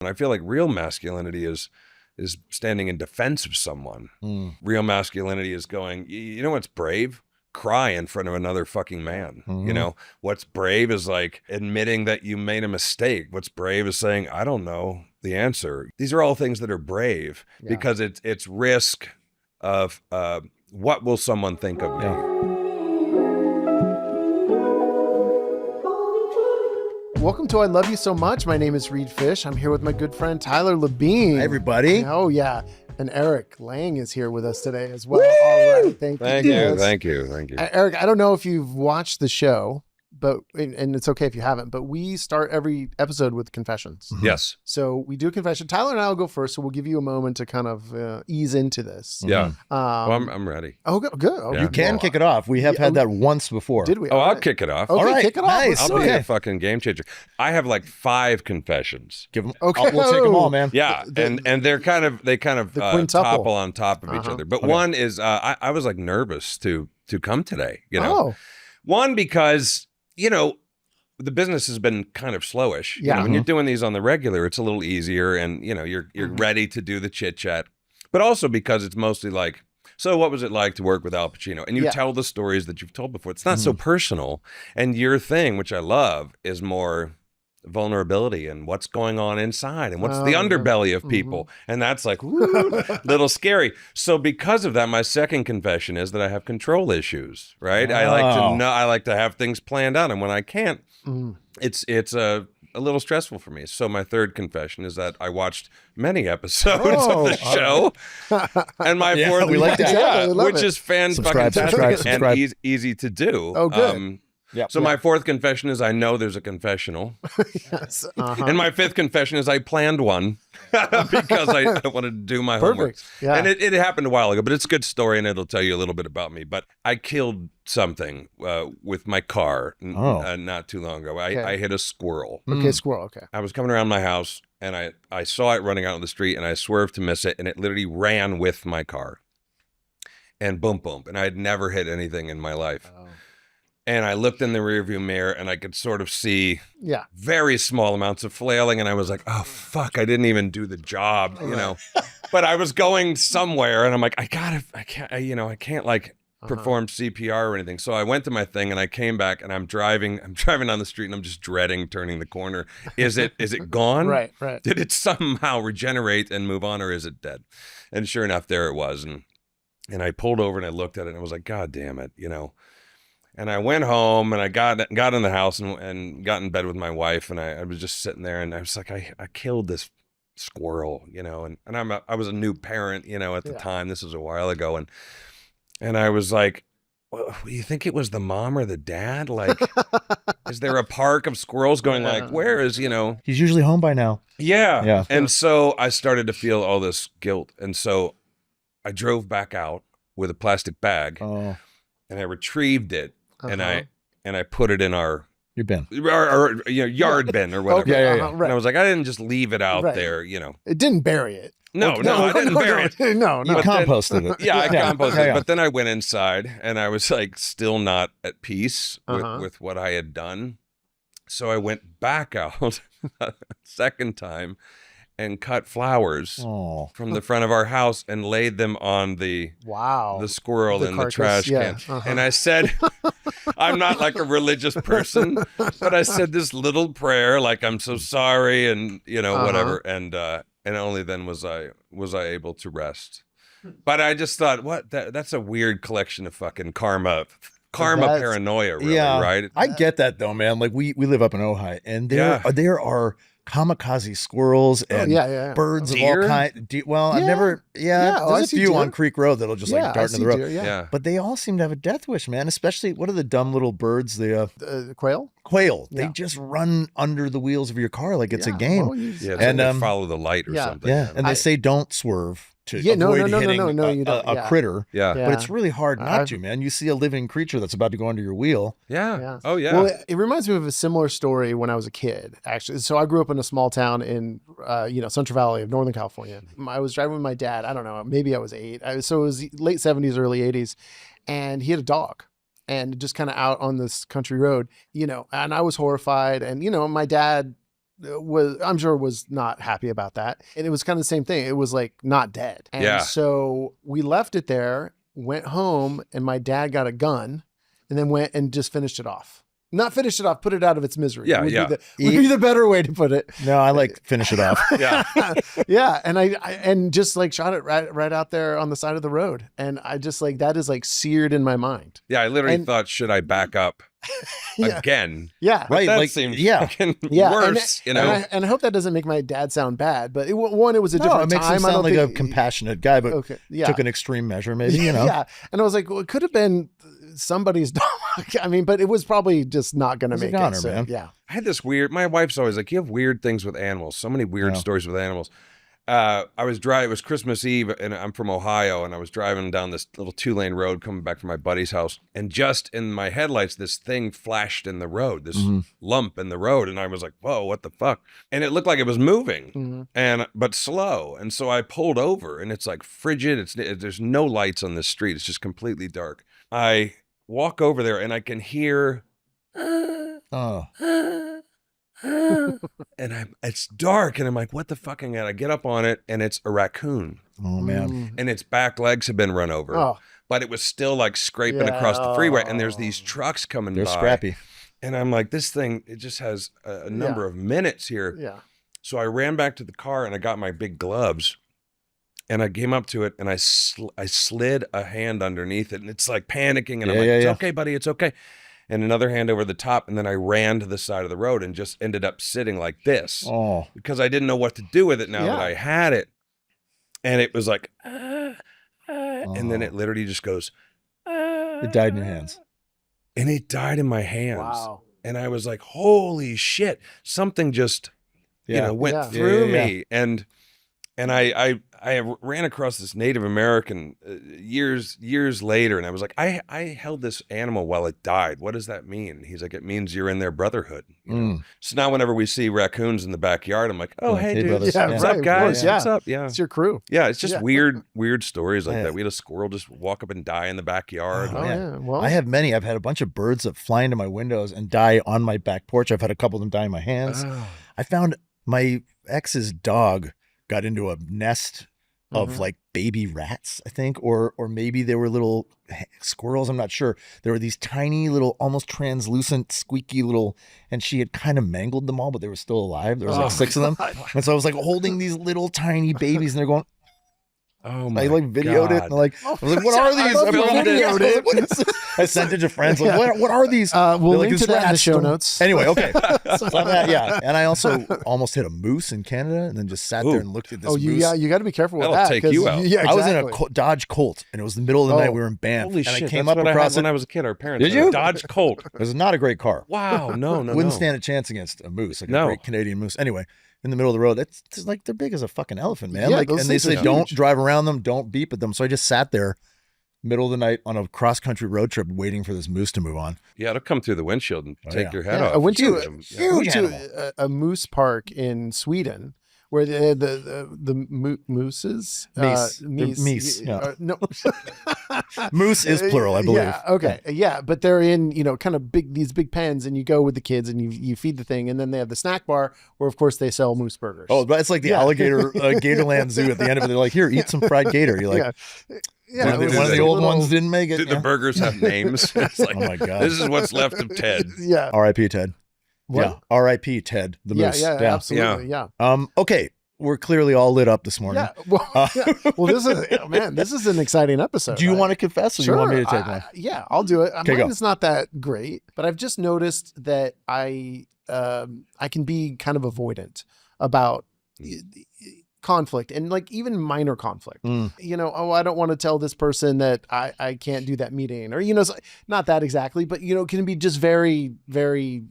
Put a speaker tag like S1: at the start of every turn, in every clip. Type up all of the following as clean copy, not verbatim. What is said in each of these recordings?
S1: And I feel like real masculinity is standing in defense of someone. Real masculinity is going, you know what's brave? Cry in front of another fucking man. You know, what's brave is like admitting that you made a mistake. What's brave is saying, I don't know the answer. These are all things that are brave because it's risk of what will someone think of me?
S2: Welcome to I Love You So Much. My name is Reed Fish. I'm here with my good friend Tyler Labine.
S3: Hi, everybody.
S2: Oh, yeah. And Eric Lange is here with us today as well. All right. Thank you.
S1: Thank you.
S2: Eric, I don't know if you've watched the show, but and it's okay if you haven't, but we start every episode with confessions.
S1: Yes.
S2: So we do a confession. Tyler and I will go first, so we'll give you a moment to kind of ease into this.
S1: Yeah. Well, I'm ready.
S2: Oh, good. Oh,
S1: Yeah.
S3: You can kick it off. We have had that once before.
S2: Did we?
S1: Oh,
S2: All
S1: I'll
S2: right.
S1: kick it off.
S2: Okay,
S3: All right,
S2: kick it
S3: nice.
S2: off.
S1: I'll be a fucking game changer. I have like 5 confessions.
S3: Give them.
S2: Okay.
S3: We'll take them all, man.
S1: Yeah, and they're kind of
S2: the quintuple.
S1: topple on top of each other. But one is I was like nervous to come today. You know, one because the business has been kind of slowish.
S2: Yeah.
S1: You know, when you're doing these on the regular, it's a little easier, and you're ready to do the chit chat. But also because it's mostly like, so what was it like to work with Al Pacino? And you tell the stories that you've told before. It's not so personal. And your thing, which I love, is more vulnerability and what's going on inside and what's the underbelly of people. And that's like, woo, little scary. So because of that, my second confession is that I have control issues, right? I like to know, I like to have things planned out. And when I can't, it's a little stressful for me. So my third confession is that I watched many episodes of the show. And my fourth,
S3: we like that.
S1: which is fan-fucking-tastic and easy to do.
S2: Oh, good.
S1: So my fourth confession is I know there's a confessional.
S2: Yes.
S1: And my fifth confession is I planned one because I wanted to do my homework.
S2: Yeah.
S1: And it happened a while ago, but it's a good story and it'll tell you a little bit about me. But I killed something with my car not too long ago. I hit a squirrel.
S2: Okay, squirrel. Okay.
S1: I was coming around my house and I saw it running out on the street and I swerved to miss it and it literally ran with my car. And boom, boom. And I had never hit anything in my life.
S2: Oh.
S1: And I looked in the rearview mirror and I could sort of see very small amounts of flailing. And I was like, oh, fuck, I didn't even do the job, you know. But I was going somewhere and I'm like, I can't like perform CPR or anything. So I went to my thing and I came back and I'm driving down the street and I'm just dreading turning the corner. Is it gone?
S2: Right.
S1: Did it somehow regenerate and move on or is it dead? And sure enough, there it was. And I pulled over and I looked at it and I was like, God damn it, And I went home and I got in the house and got in bed with my wife and I was just sitting there and I was like, I killed this squirrel, and I was a new parent, at the time. This was a while ago, and I was like, well, you think it was the mom or the dad? Like, is there a park of squirrels going like, where is,
S3: He's usually home by now.
S1: Yeah. And so I started to feel all this guilt. And so I drove back out with a plastic bag and I retrieved it. And I put it in our
S3: bin,
S1: or yard bin or whatever.
S2: Okay,
S1: And I was like, I didn't just leave it out there,
S2: It didn't bury it.
S1: No, I didn't bury it.
S2: No.
S3: You composted it.
S1: Yeah, I composted it. But then I went inside and I was like still not at peace with what I had done. So I went back out a second time and cut flowers from the front of our house and laid them on the squirrel in the trash can. And I said, I'm not like a religious person, but I said this little prayer, like I'm so sorry and whatever. And only then was I able to rest. But I just thought, that's a weird collection of fucking karma paranoia, really, right?
S3: I get that though, man. Like we live up in Ojai and there are kamikaze squirrels and birds of all kinds. I've never, there's a few on Creek Road that'll just like dart into the road. But they all seem to have a death wish, man. Especially, what are the dumb little birds? The
S2: quail?
S3: Quail. They just run under the wheels of your car like it's a game.
S1: And they follow the light or something.
S3: Yeah, and they say don't swerve to avoid hitting a critter.
S1: Yeah.
S3: But it's really hard not to, man. You see a living creature that's about to go under your wheel.
S1: Yeah. Oh, yeah.
S2: Well, it reminds me of a similar story when I was a kid, actually. So I grew up in a small town in, Central Valley of Northern California. I was driving with my dad. I don't know, maybe I was 8. So it was late 70s, early 80s. And he had a dog. And just kind of out on this country road, and I was horrified. And, my dad was not happy about that. And it was kind of the same thing. It was like not dead. And so we left it there, went home, and my dad got a gun and then went and just finished it off. Not finish it off, put it out of its misery.
S1: Yeah,
S2: would be the better way to put it.
S3: No, I like finish it off.
S1: Yeah.
S2: Yeah. And I just like shot it right out there on the side of the road. And I just like, that is like seared in my mind.
S1: Yeah. I literally thought, should I back up again?
S2: Yeah.
S3: Right.
S1: That
S3: like,
S1: seems
S2: yeah.
S1: worse,
S2: and I hope that doesn't make my dad sound bad, but it was a different time.
S3: It makes him sound like a compassionate guy, but took an extreme measure maybe,
S2: Yeah. And I was like, well, it could have been somebody's dog. I mean, but it was probably just not going to make it. So,
S3: man.
S2: Yeah.
S1: I had this weird, my wife's always like, you have weird things with animals. So many weird stories with animals. I was driving, it was Christmas Eve, and I'm from Ohio, and I was driving down this little 2-lane road coming back from my buddy's house. And just in my headlights, this thing flashed in the road, this lump in the road. And I was like, whoa, what the fuck? And it looked like it was moving, but slow. And so I pulled over, and it's like frigid. There's no lights on this street. It's just completely dark. I walk over there, and I can hear, and it's dark, and I'm like, what the fuck? And I get up on it, and it's a raccoon.
S3: Oh man.
S1: And its back legs have been run over, but it was still like scraping across the freeway, and there's these trucks coming by.
S3: They're scrappy.
S1: And I'm like, this thing, it just has a number of minutes here.
S2: Yeah.
S1: So I ran back to the car, and I got my big gloves, and I came up to it, and I slid a hand underneath it, and it's like panicking, and I'm like, it's okay, buddy, it's okay. And another hand over the top, and then I ran to the side of the road and just ended up sitting like this because I didn't know what to do with it now that I had it. And it was like, and then it literally just goes.
S3: It died in your hands.
S1: And it died in my hands.
S2: Wow.
S1: And I was like, holy shit, something just, went through me. And I ran across this Native American years later, and I was like, I held this animal while it died. What does that mean? And he's like, it means you're in their brotherhood. You know? So now whenever we see raccoons in the backyard, I'm like, oh, hey, dude.
S3: Brothers.
S1: What's up, guys?
S2: Yeah.
S1: What's up? Yeah.
S2: It's your crew.
S1: Yeah, it's just weird stories like that. We had a squirrel just walk up and die in the backyard.
S2: Oh, yeah. Well,
S3: I have many. I've had a bunch of birds that fly into my windows and die on my back porch. I've had a couple of them die in my hands. I found my ex's dog got into a nest of like baby rats, I think, or maybe they were little squirrels. I'm not sure. There were these tiny little, almost translucent, squeaky little, and she had kind of mangled them all, but they were still alive. There was like 6 of them. And so I was like holding these little tiny babies, and they're going,
S1: oh my
S3: I like videoed it, and like, I was like, what are these? I was like, what is this? I sent it to friends, like, what are these?
S2: We'll
S3: like,
S2: link to that in the show notes.
S3: Anyway, okay. And I also almost hit a moose in Canada, and then just sat there and looked at this moose.
S2: You got to be careful with
S1: That'll
S2: that.
S1: take you out.
S2: Yeah, exactly.
S3: I was in a Dodge Colt, and it was the middle of the night. We were in Banff.
S1: Holy
S3: and
S1: shit,
S3: I came
S1: that's
S3: up
S1: what I
S3: across
S1: had when I was a kid. Our parents
S3: Did
S1: had a
S3: you?
S1: Dodge Colt.
S3: It was not a great car.
S1: Wow, no.
S3: Wouldn't stand a chance against a moose, like a great Canadian moose. Anyway, in the middle of the road, it's like they're big as a fucking elephant, man.
S2: Yeah,
S3: like, and they say don't drive around them, don't beep at them. So I just sat there, middle of the night on a cross country road trip, waiting for this moose to move on.
S1: Yeah, it'll come through the windshield and take your head off.
S2: I went to a moose park in Sweden where the mooses,
S3: meese, yeah.
S2: no,
S3: moose is plural, I believe.
S2: Yeah, okay, yeah, but they're in kind of these big pens, and you go with the kids and you feed the thing, and then they have the snack bar where of course they sell moose burgers.
S3: Oh, but it's like the alligator Gatorland Zoo at the end of it. They're like, here, eat some fried gator. You're like.
S2: Yeah,
S3: one of the old ones didn't make it.
S1: Did the burgers have names? It's like,
S3: oh my God.
S1: This is what's left of Ted.
S2: Yeah.
S3: R.I.P. Ted.
S2: What?
S3: Yeah. R.I.P. Ted, the moose.
S2: Yeah, absolutely. Yeah.
S3: Okay. We're clearly all lit up this morning.
S2: Yeah. Well, this is an exciting episode.
S3: Do you want to confess, or do you want me to take one?
S2: Yeah, I'll do it.
S3: Okay,
S2: Mine is not that great, but I've just noticed that I can be kind of avoidant about conflict, and like even minor conflict. I don't want to tell this person that I can't do that meeting, or not that exactly, but can be just very, very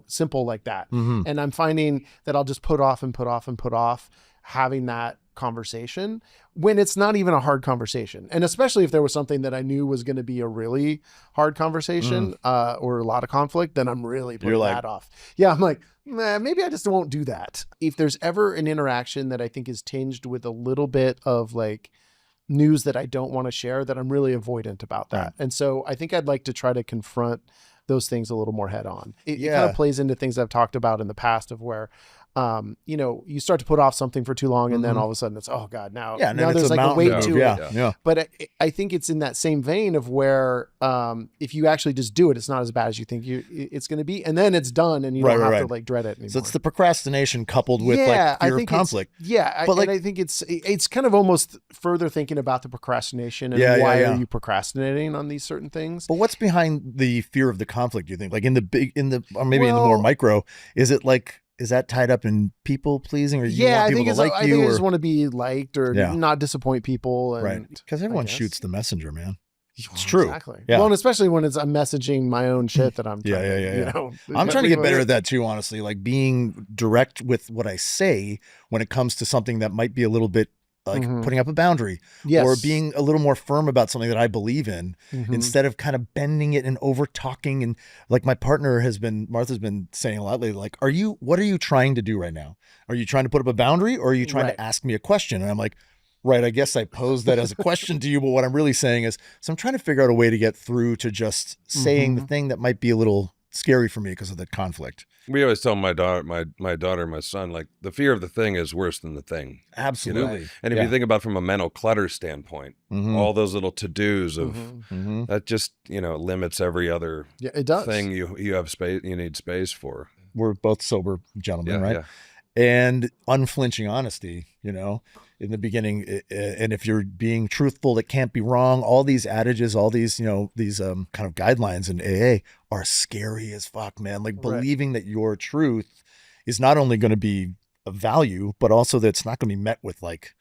S2: simple like that. And I'm finding that I'll just put off having that conversation when it's not even a hard conversation. And especially if there was something that I knew was going to be a really hard conversation or a lot of conflict, then I'm really putting that off. Yeah, I'm like, maybe I just won't do that. If there's ever an interaction that I think is tinged with a little bit of like news that I don't want to share, that I'm really avoidant about that. Right. And so I think I'd like to try to confront those things a little more head on. It kind of plays into things I've talked about in the past of where you know, you start to put off something for too long, and then all of a sudden it's, oh God, now there's like a weight to it.
S3: Yeah.
S2: But I think it's in that same vein of where if you actually just do it, it's not as bad as you think it's going to be, and then it's done, and you don't have to like dread it anymore.
S3: So it's the procrastination coupled with like fear of conflict.
S2: But I think it's kind of almost further thinking about the procrastination and why are you procrastinating on these certain things.
S3: But what's behind the fear of the conflict, do you think? Like or maybe in the more micro, is it like, is that tied up in people pleasing, or you want people to like you?
S2: I think I just want to be liked or not disappoint people. And,
S3: right. Because everyone shoots the messenger, man. It's true.
S2: Exactly. Yeah. Well, and especially when I'm messaging my own shit that I'm trying to, you know,
S3: I'm trying to get better at that too, honestly. Like being direct with what I say when it comes to something that might be a little bit like putting up a boundary or being a little more firm about something that I believe in instead of kind of bending it and over talking. And like my partner Martha's been saying a lot lately, like, what are you trying to do right now? Are you trying to put up a boundary, or are you trying to ask me a question? And I'm like, right, I guess I posed that as a question to you, but what I'm really saying is, so I'm trying to figure out a way to get through to just saying the thing that might be a little scary for me because of the conflict.
S1: We always tell my daughter, my son, like, the fear of the thing is worse than the thing.
S3: Absolutely.
S1: You know? And if you think about from a mental clutter standpoint, all those little to-dos of that just, you know, limits every other thing you have space, you need space for.
S3: We're both sober gentlemen, right? Yeah. And unflinching honesty, you know, in the beginning. And if you're being truthful, that can't be wrong. All these adages, all these, you know, these kind of guidelines in AA are scary as fuck, man. Like believing that your truth is not only going to be of value, but also that it's not going to be met with like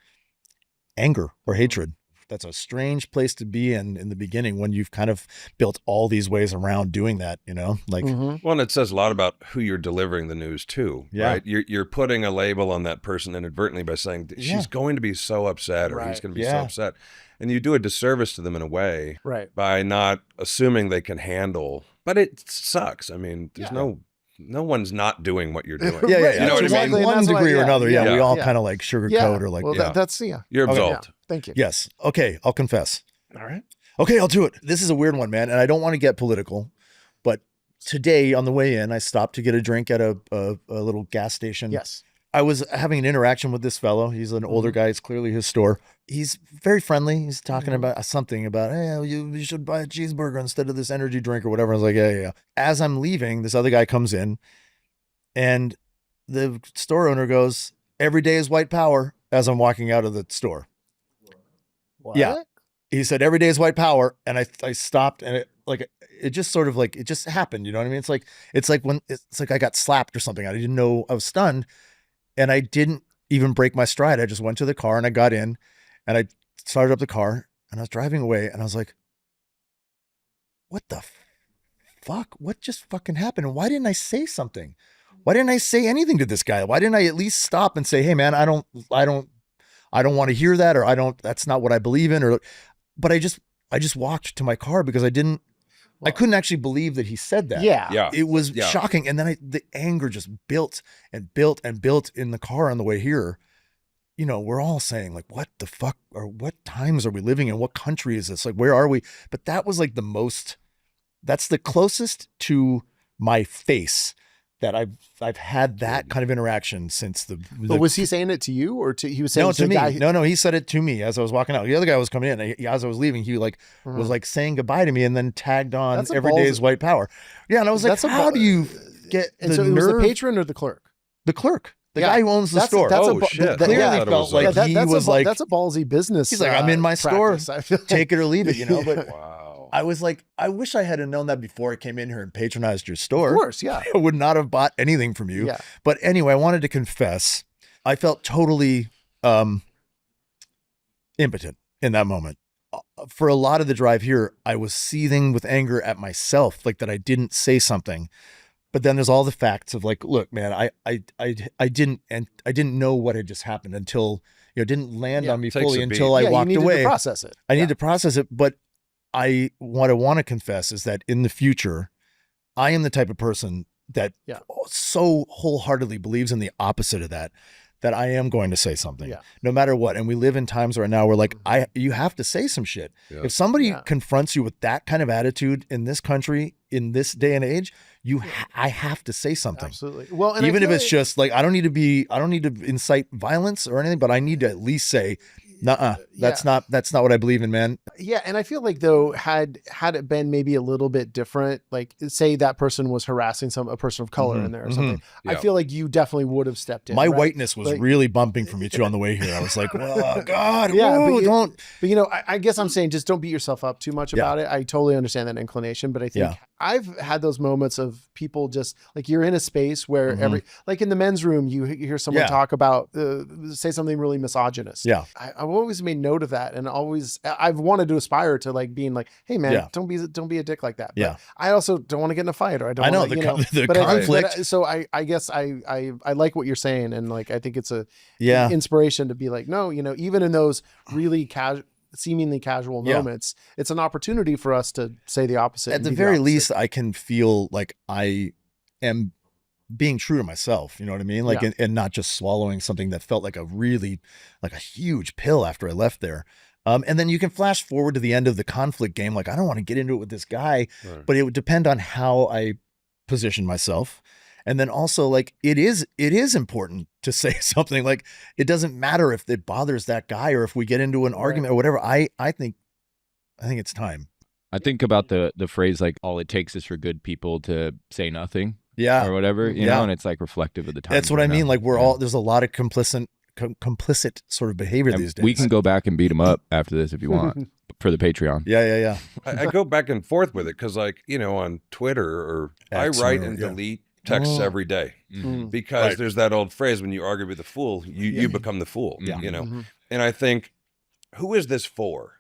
S3: anger or hatred. That's a strange place to be in the beginning when you've kind of built all these ways around doing that, you know, like.
S1: Well, and it says a lot about who you're delivering the news to, right? You're putting a label on that person inadvertently by saying she's going to be so upset or he's going to be so upset. And you do a disservice to them in a way by not assuming they can handle, but it sucks. I mean, there's no one's not doing what you're doing.
S3: You know what I mean? One degree or another. Yeah. We all kind of like sugarcoat or like,
S2: that's,
S1: You're absolved.
S2: Thank you.
S3: Yes. Okay. I'll confess.
S2: All right.
S3: Okay. I'll do it. This is a weird one, man. And I don't want to get political, but today on the way in, I stopped to get a drink at a little gas station.
S2: Yes.
S3: I was having an interaction with this fellow. He's an older guy. It's clearly his store. He's very friendly. He's talking about something about, hey, you should buy a cheeseburger instead of this energy drink or whatever. I was like, yeah. As I'm leaving, this other guy comes in and the store owner goes, every day is white power, as I'm walking out of the store.
S2: What?
S3: Yeah. He said, every day is white power. And I stopped and it just sort of like, it just happened. You know what I mean? It's like I got slapped or something. I didn't know. I was stunned and I didn't even break my stride. I just went to the car and I got in and I started up the car and I was driving away and I was like, what the fuck? What just fucking happened? And why didn't I say something? Why didn't I say anything to this guy? Why didn't I at least stop and say, hey man, I don't want to hear that, or that's not what I believe in, but I just walked to my car because I couldn't actually believe that he said that.
S2: Yeah.
S3: It was shocking. And then the anger just built and built and built in the car on the way here. You know, we're all saying like, what the fuck, or what times are we living in? What country is this? Like, where are we? But that was like that's the closest to my face that I've had that kind of interaction since the.
S2: But was he saying it to you, or he was saying
S3: to me? Guy no, he said it to me as I was walking out. The other guy was coming in. As I was leaving, he was like saying goodbye to me, and then tagged on every day is white power. Yeah, and I was like, how do you get the nerve?
S2: It was the patron or the clerk?
S3: The clerk. The guy who owns the store.
S1: Shit.
S3: Clearly felt like he was like,
S2: that's a ballsy business.
S3: He's like, I'm in my store. Take it or leave it, you know. But
S1: wow.
S3: I was like, I wish I had known that before I came in here and patronized your store.
S2: Of course, yeah.
S3: I would not have bought anything from you.
S2: Yeah.
S3: But anyway, I wanted to confess. I felt totally impotent in that moment. For a lot of the drive here, I was seething with anger at myself, like that I didn't say something. But then there's all the facts of like, look, man, I didn't know what had just happened until, you know, it didn't land on me fully until I walked away.
S2: To process it.
S3: I need to process it. But what I want to confess is that in the future, I am the type of person that so wholeheartedly believes in the opposite of that that I am going to say something, no matter what. And we live in times right now where like you have to say some shit. Yeah. If somebody confronts you with that kind of attitude in this country, in this day and age, I have to say something.
S2: Absolutely. Well, and
S3: even if it's just like, I don't need to incite violence or anything, but I need to at least say, nuh-uh, that's not what I believe in, man.
S2: Yeah, and I feel like though, had it been maybe a little bit different, like say that person was harassing a person of color in there or something, I feel like you definitely would have stepped in.
S3: My whiteness was like, really bumping for me too on the way here. I was like, oh God,
S2: don't. But you know, I guess I'm saying just don't beat yourself up too much about it. I totally understand that inclination, but I think I've had those moments of people just like, you're in a space where like in the men's room, you hear someone talk about, say something really misogynist.
S3: Yeah.
S2: I've always made note of that, and I've wanted to aspire to like being like, hey man, don't be a dick like that. But I also don't want to get in a fight, or I know the conflict. So I guess I like what you're saying, and like I think it's an inspiration to be like, no, you know, even in those really seemingly casual moments, it's an opportunity for us to say the opposite.
S3: At the very least, I can feel like I am being true to myself, you know what I mean? Like, and not just swallowing something that felt like a huge pill after I left there. And then you can flash forward to the end of the conflict game. Like, I don't want to get into it with this guy, but it would depend on how I position myself. And then also, like, it is important to say something. Like, it doesn't matter if it bothers that guy or if we get into an argument or whatever. I think it's time.
S4: I think about the phrase, like, all it takes is for good people to say nothing. Or whatever, you know, and it's like reflective of the time.
S3: That's what I mean. Like, there's a lot of complicit sort of behavior these days.
S4: We can go back and beat them up after this if you want for the Patreon.
S3: Yeah.
S1: I go back and forth with it because, like, you know, on Twitter or I write and delete texts every day because there's that old phrase, when you argue with a fool, you become the fool, you know? And I think, who is this for?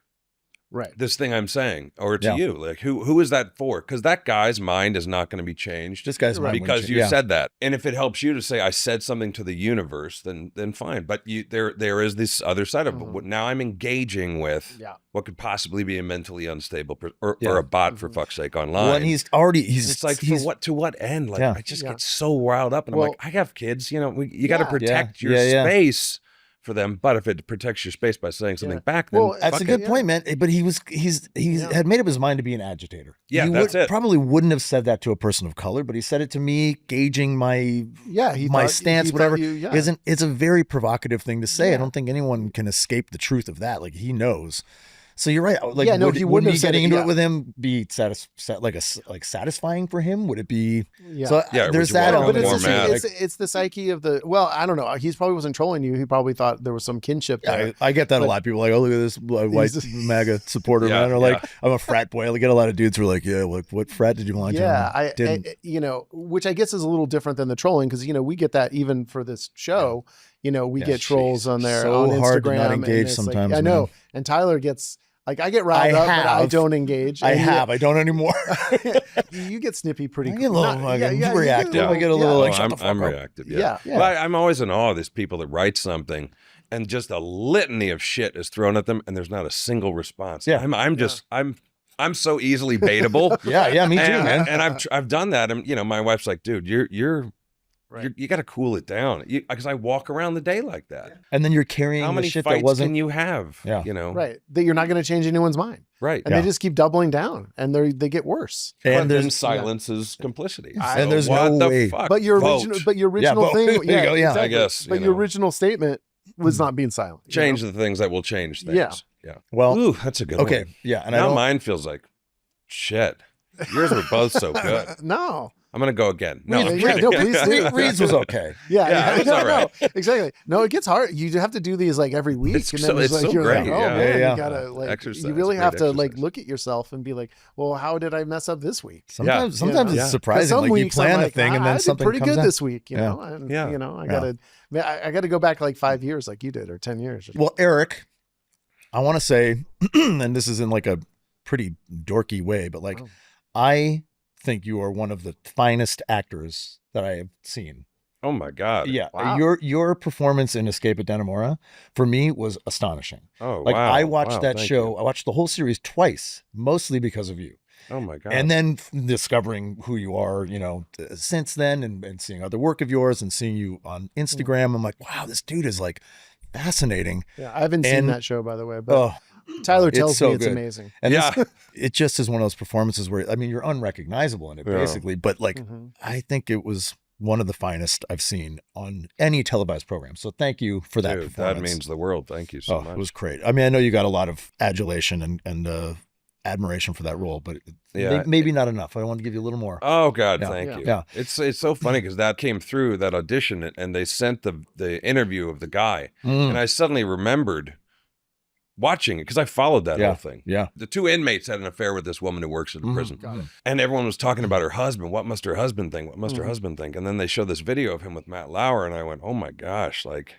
S2: Right.
S1: This thing I'm saying, or to you, like, who is that for? Because that guy's mind is not going to be changed.
S3: This guy's mind,
S1: because you said that. And if it helps you to say, I said something to the universe, then fine. But there is this other side of it. Now I'm engaging with what could possibly be a mentally unstable or a bot, for fuck's sake, online.
S3: Well, and he's it's
S1: like, to what end? Like, I just get so riled up, and I'm like, I have kids, you know, you got to protect your space for them, but if it protects your space by saying something back, then
S3: that's a good point, man. But he had made up his mind to be an agitator.
S1: Yeah,
S3: he probably wouldn't have said that to a person of color, but he said it to me, gauging my stance, whatever. It's a very provocative thing to say. I don't think anyone can escape the truth of that. Like, he knows. So you're right. Like,
S2: he wouldn't have
S3: getting into it with him be satisfying for him? Would it be? So there's that.
S2: But it's the psyche of the. Well, I don't know. He probably wasn't trolling you. He probably thought there was some kinship there.
S3: I get that a lot. People are like, oh, look at this white MAGA supporter, man. Or like, I'm a frat boy. I get a lot of dudes who are like, what frat did you belong to?
S2: I you know, which I guess is a little different than the trolling, because, you know, we get that even for this show. You know, we get trolls on there on Instagram.
S3: Hard to not engage sometimes.
S2: I know, and Tyler gets. Like, I get riled up, but I don't engage.
S3: I don't anymore.
S2: You get snippy pretty quick.
S3: I get a little reactive. I get a little like,
S1: I'm reactive. Yeah. Well, I'm always in awe of these people that write something and just a litany of shit is thrown at them and there's not a single response.
S3: Yeah.
S1: I'm so easily baitable.
S3: Yeah, me too, man.
S1: And I've done that. And, you know, my wife's like, dude, you got to cool it down, because I walk around the day like that.
S3: And then you're carrying
S1: how many
S3: shit
S1: fights
S3: that wasn't.
S1: Can you have?
S3: Yeah.
S1: You know,
S2: right? That you're not going to change anyone's mind,
S1: right?
S2: And they just keep doubling down, and they get worse.
S1: And there's silence is complicity.
S3: And there's no way.
S1: Fuck?
S2: But your original thing,
S3: exactly.
S1: I guess.
S2: But your original statement was not being silent.
S1: Change the things that will change things. Yeah.
S3: Well,
S1: ooh, that's a good one.
S3: Okay. Yeah. And
S1: now mine feels like shit. Yours were both so good.
S2: No.
S1: I'm going to go again. No,
S2: please do.
S3: Reed's was okay.
S2: Yeah,
S1: it's all right.
S2: No, exactly. No, it gets hard. You have to do these like every week.
S1: It's so great.
S2: Like, man, you gotta like,
S1: exercise,
S2: you really have to like look at yourself and be like, well, how did I mess up this week?
S3: Sometimes it's surprising. Some like weeks you plan a thing and then something
S2: pretty
S3: comes
S2: good
S3: out.
S2: This week, you know. And, you know, I gotta go back like 5 years, like you did, or 10 years.
S3: Well, Eric, I want to say, and this is in like a pretty dorky way, but like I think you are one of the finest actors that I have seen.
S1: Oh my God.
S3: Yeah.
S2: Wow.
S3: Your performance in Escape at Dannemora for me was astonishing.
S1: Oh,
S3: like
S1: wow.
S3: I watched that show.
S1: You.
S3: I watched the whole series twice, mostly because of you.
S1: Oh my God.
S3: And then discovering who you are, you know, since then, and seeing other work of yours and seeing you on Instagram, I'm like, wow, this dude is like fascinating.
S2: Yeah, I haven't seen that show, by the way, but Tyler tells me it's amazing.
S3: And it just is one of those performances where, I mean, you're unrecognizable in it basically, but like, I think it was one of the finest I've seen on any televised program. So thank you for that performance.
S1: That means the world. Thank you so much.
S3: It was great. I mean, I know you got a lot of adulation and admiration for that role, but maybe not enough. I want to give you a little more.
S1: Oh God, thank you. Yeah, it's so funny because that came through that audition, and they sent the interview of the guy, and I suddenly remembered watching it because I followed that whole thing.
S3: Yeah,
S1: the 2 inmates had an affair with this woman who works in the prison, and everyone was talking about her husband. What must her husband think? What must her husband think? And then they showed this video of him with Matt Lauer, and I went, oh my gosh, like.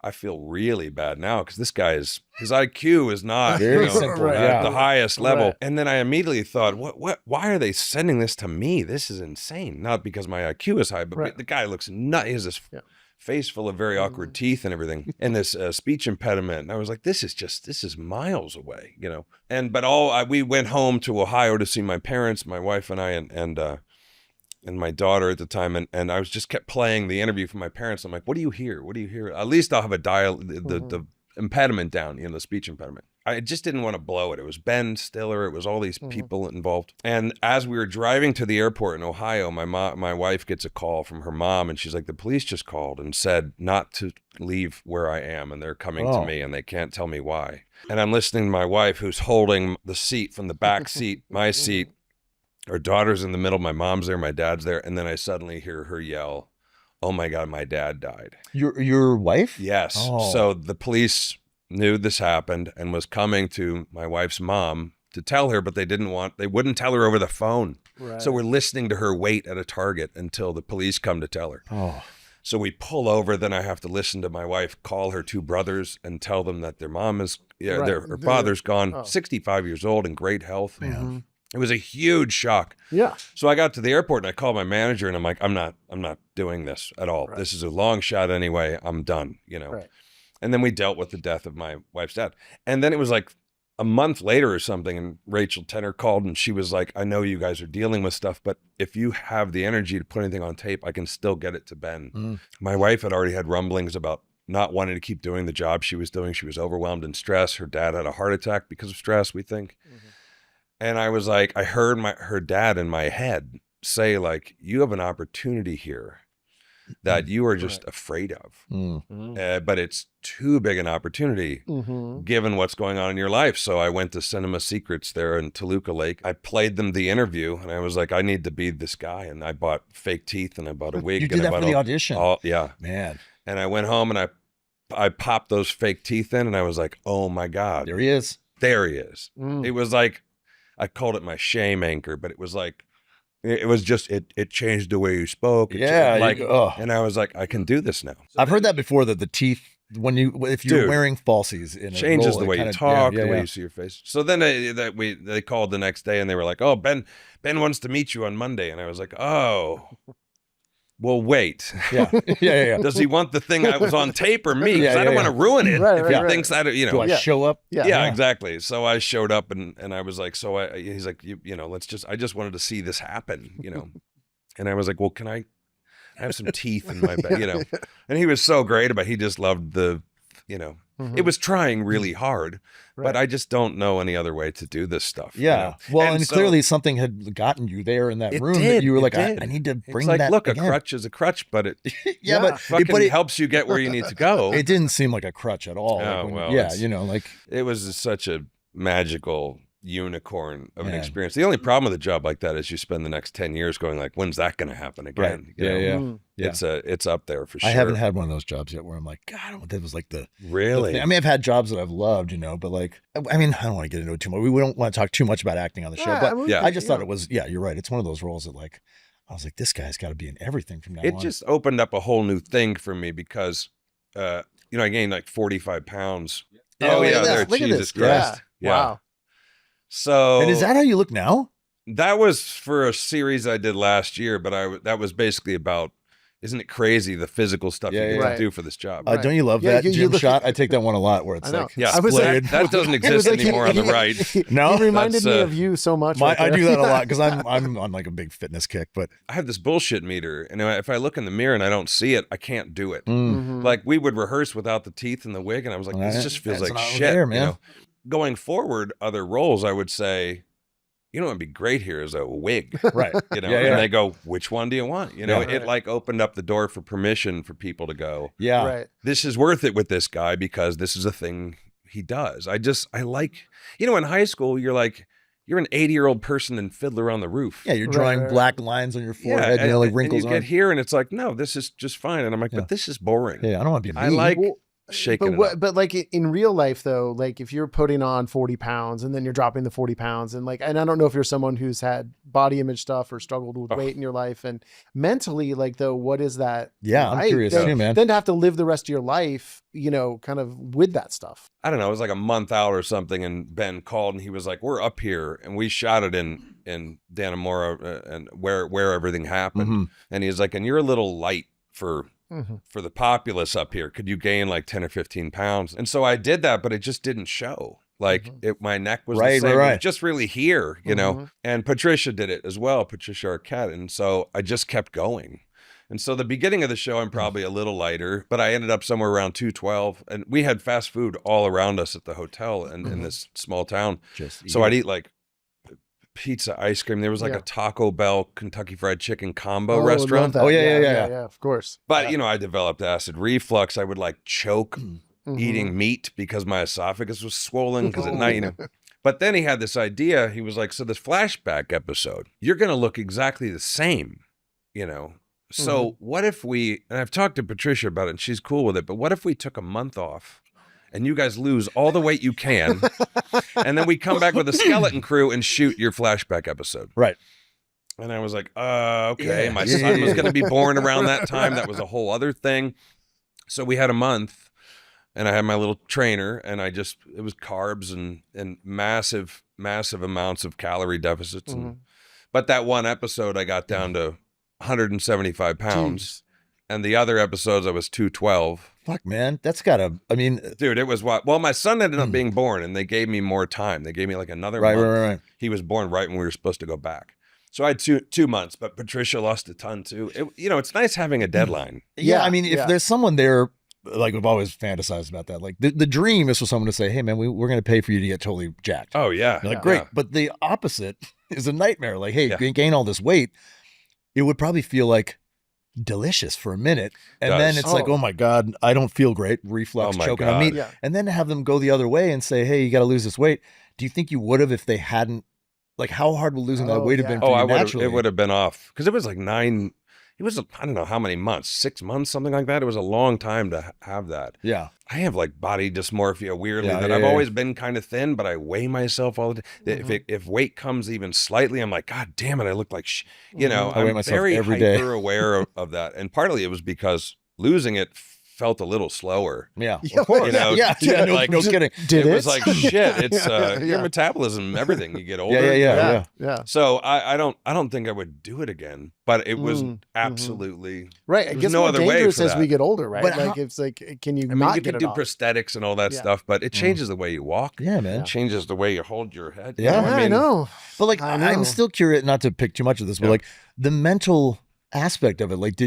S1: I feel really bad now because this guy his IQ is not
S3: very simple,
S1: at the highest level. And then I immediately thought, why are they sending this to me? This is insane. Not because my IQ is high, but the guy looks nuts. He has this face full of very awkward teeth and everything, and this speech impediment. And I was like, this is miles away, you know. But we went home to Ohio to see my parents, my wife and I, and my daughter at the time, and I was just kept playing the interview from my parents. I'm like, what do you hear? What do you hear? At least I'll have the impediment down, you know, the speech impediment. I just didn't want to blow it. It was Ben Stiller. It was all these people involved. And as we were driving to the airport in Ohio, my wife gets a call from her mom, and she's like, the police just called and said not to leave where I am, and they're coming to me, and they can't tell me why. And I'm listening to my wife, who's holding the seat from the back seat, my seat. Our daughter's in the middle, my mom's there, my dad's there, and then I suddenly hear her yell, oh my God, my dad died.
S3: Your wife?
S1: Yes. So the police knew this happened and was coming to my wife's mom to tell her, but they wouldn't tell her over the phone. Right. So we're listening to her wait at a Target until the police come to tell her. So we pull over, then I have to listen to my wife call her 2 brothers and tell them that their mom is, her father's gone, 65 years old, in great health. It was a huge shock.
S2: Yeah.
S1: So I got to the airport and I called my manager and I'm like, I'm not doing this at all. Right. This is a long shot anyway. I'm done, you know. Right. And then we dealt with the death of my wife's dad. And then it was like a month later or something, and Rachel Tenner called and she was like, I know you guys are dealing with stuff, but if you have the energy to put anything on tape, I can still get it to Ben. My wife had already had rumblings about not wanting to keep doing the job she was doing. She was overwhelmed and stressed. Her dad had a heart attack because of stress, we think. And I was like, I heard her dad in my head say, like, you have an opportunity here that you are just afraid of. But it's too big an opportunity given what's going on in your life. So I went to Cinema Secrets there in Toluca Lake. I played them the interview and I was like, I need to be this guy. And I bought fake teeth and I bought a wig.
S3: You did that for the audition?
S1: Yeah.
S3: Man.
S1: And I went home and I popped those fake teeth in and I was like, oh my God.
S3: There he is.
S1: There he is. It was like, I called it my shame anchor, but it was like, it was just, it changed the way you spoke. And I was like, I can do this now.
S3: I've heard that before, that the teeth, if you're wearing falsies, in
S1: changes the way you talk, the way you see your face. So then they called the next day and they were like, oh, Ben wants to meet you on Monday. And I was like, oh, well, wait.
S3: Yeah.
S1: Does he want the thing that was on tape or me? Because I don't want to ruin it. If he thinks that, you know.
S3: Do I show up?
S1: Yeah, exactly. So I showed up and I was like, he's like, you know, I just wanted to see this happen, you know. And I was like, well, can I have some teeth in my bag, you know? And he was so great about it. He just loved the, you know, it was trying really hard, but I just don't know any other way to do this stuff.
S3: Yeah.
S1: You know?
S3: Well, and so, clearly something had gotten you there in that room that you were like, I need to bring that
S1: look,
S3: again.
S1: A crutch is a crutch, but it
S3: but
S1: it helps you get where you need to go.
S3: It didn't seem like a crutch at all.
S1: You
S3: know, like
S1: it was such a magical unicorn of an experience. The only problem with a job like that is you spend the next 10 years going like, when's that going to happen again?
S3: Right.
S1: It's up there for sure.
S3: I haven't had one of those jobs yet where I'm like, God, that was like the
S1: really.
S3: I mean, I've had jobs that I've loved, you know, but like, I mean, I don't want to get into it too much. We don't want to talk too much about acting on the show, but I just thought it was, you're right. It's one of those roles that like, I was like, this guy's got to be in everything from now on.
S1: It just opened up a whole new thing for me because, you know, I gained like 45 pounds. Jesus Christ.
S2: Yeah. Wow.
S1: So,
S3: and is that how you look now?
S1: That was for a series I did last year, but that was basically about isn't it crazy the physical stuff you get to do for this job?
S3: Don't you love that gym shot? I take that one a lot where it's like,
S1: that doesn't exist anymore on the right.
S3: No,
S2: it reminded me of you so much.
S3: I do that a lot because I'm on like a big fitness kick. But
S1: I have this bullshit meter, and if I look in the mirror and I don't see it, I can't do it.
S2: Mm-hmm.
S1: Like we would rehearse without the teeth and the wig, and I was like, this just feels like shit.
S3: There, man.
S1: You know? Going forward, other roles, I would say, you know, what'd be great here is a wig,
S3: right?
S1: You know, and they go, which one do you want? You know, it like opened up the door for permission for people to go, this is worth it with this guy because this is a thing he does. I like, you know, in high school, you're like, you're an 80-year-old person in Fiddler on the Roof.
S3: Yeah, you're drawing black lines on your forehead, you know, like wrinkles.
S1: And you get here, and it's like, no, this is just fine. And I'm like, but this is boring.
S3: Yeah, I don't want to be mean.
S1: I like shaking it up.
S2: But like in real life though, like if you're putting on 40 pounds and then you're dropping the 40 pounds and I don't know if you're someone who's had body image stuff or struggled with weight in your life, and mentally, like though, what is that?
S3: Yeah, I'm curious too, man.
S2: Then to have to live the rest of your life, you know, kind of with that stuff.
S1: I don't know. It was like a month out or something, and Ben called and he was like, we're up here, and we shot it in Dannemora and where everything happened. And he's like, and you're a little light for the populace up here. Could you gain like 10 or 15 pounds? And so I did that, but it just didn't show. Like my neck was the same. It was just really here, you know. And Patricia did it as well, Patricia Arquette. And so I just kept going. And so the beginning of the show, I'm probably a little lighter, but I ended up somewhere around 212. And we had fast food all around us at the hotel in this small town. So I'd eat like pizza, ice cream. There was like a Taco Bell, Kentucky Fried Chicken combo restaurant.
S2: Oh yeah, of course.
S1: But you know, I developed acid reflux. I would like choke eating meat because my esophagus was swollen because at night, you know. But then he had this idea. He was like, so this flashback episode, you're going to look exactly the same, you know. So what if we, and I've talked to Patricia about it and she's cool with it, but what if we took a month off and you guys lose all the weight you can, and then we come back with a skeleton crew and shoot your flashback episode?
S3: Right.
S1: And I was like, okay. My son was going to be born around that time. That was a whole other thing. So we had a month, and I had my little trainer, and it was carbs and massive amounts of calorie deficits. But that one episode, I got down to 175 pounds. Jeez. And the other episodes, I was 212.
S3: Fuck, man. That's
S1: dude, it was what? Well, my son ended up being born, and they gave me more time. They gave me like another month.
S3: Right.
S1: He was born right when we were supposed to go back. So I had two months, but Patricia lost a ton too. It's nice having a deadline.
S3: Yeah, I mean, if there's someone there, like we've always fantasized about that. Like the dream is for someone to say, hey, man, we're going to pay for you to get totally jacked.
S1: Oh, yeah.
S3: You're like, great. Yeah. But the opposite is a nightmare. Like, hey, gain all this weight. It would probably feel like delicious for a minute, and then it's like, oh my god, I don't feel great, reflux, choking on meat, and then have them go the other way and say, hey, you got to lose this weight. Do you think you would have if they hadn't? Like, how hard would losing that weight have been for you naturally?
S1: It would have been off because it was like I don't know how many months, 6 months, something like that. It was a long time to have that.
S3: Yeah.
S1: I have like body dysmorphia weirdly that I've always been kind of thin, but I weigh myself all the time. If weight comes even slightly, I'm like, God damn it, I look like you know,
S3: I weigh myself
S1: very
S3: every day.
S1: hyper aware of that. And partly it was because losing it felt a little slower.
S3: Yeah.
S2: Of course.
S1: You know,
S3: no kidding.
S2: It
S1: was like shit. It's your metabolism, everything. You get older.
S2: Yeah.
S1: So I don't think I would do it again. But it was absolutely
S2: right. It gets more dangerous as we get older, right?
S3: But
S2: like it's like, can you?
S1: I mean, you can do prosthetics and all that stuff, but it changes the way you walk.
S3: Yeah, man.
S1: It changes the way you hold your head.
S3: Yeah,
S1: you know?
S2: I know.
S3: But like, I'm still curious. Not to pick too much of this, but like the mental aspect of it. Like,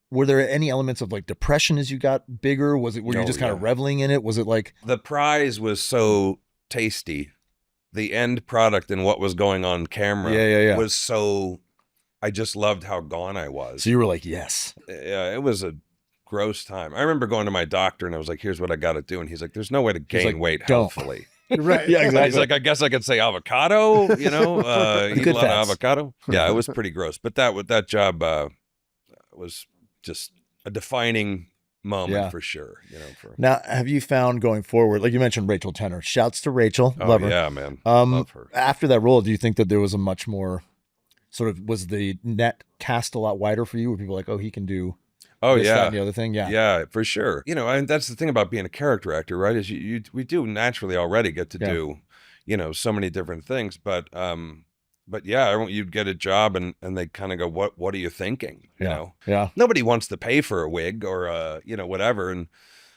S3: were there any elements of like depression as you got bigger? Were you just kind of reveling in it? Was it like
S1: the prize was so tasty? The end product and what was going on camera was so. I just loved how gone I was.
S3: So you were like, yes.
S1: Yeah, it was a gross time. I remember going to my doctor and I was like, here's what I got to do. And he's like, there's no way to gain weight healthily.
S2: Right.
S3: Yeah, exactly.
S1: He's like, I guess I could say avocado, you know, eat a lot of avocado. Yeah, it was pretty gross. But that job was just a defining moment for sure. You know.
S3: Now, have you found going forward, like you mentioned Rachel Tenner, shouts to Rachel. Love her.
S1: Yeah, man.
S3: Love her. After that role, do you think that there was a much more sort of, was the net cast a lot wider for you? Were people like, oh, he can do this, that, and the other thing? Yeah,
S1: for sure. You know, and that's the thing about being a character actor, right? Is we do naturally already get to do, you know, so many different things. But but yeah, you'd get a job and they kind of go, what are you thinking? You know?
S3: Yeah.
S1: Nobody wants to pay for a wig or you know, whatever. And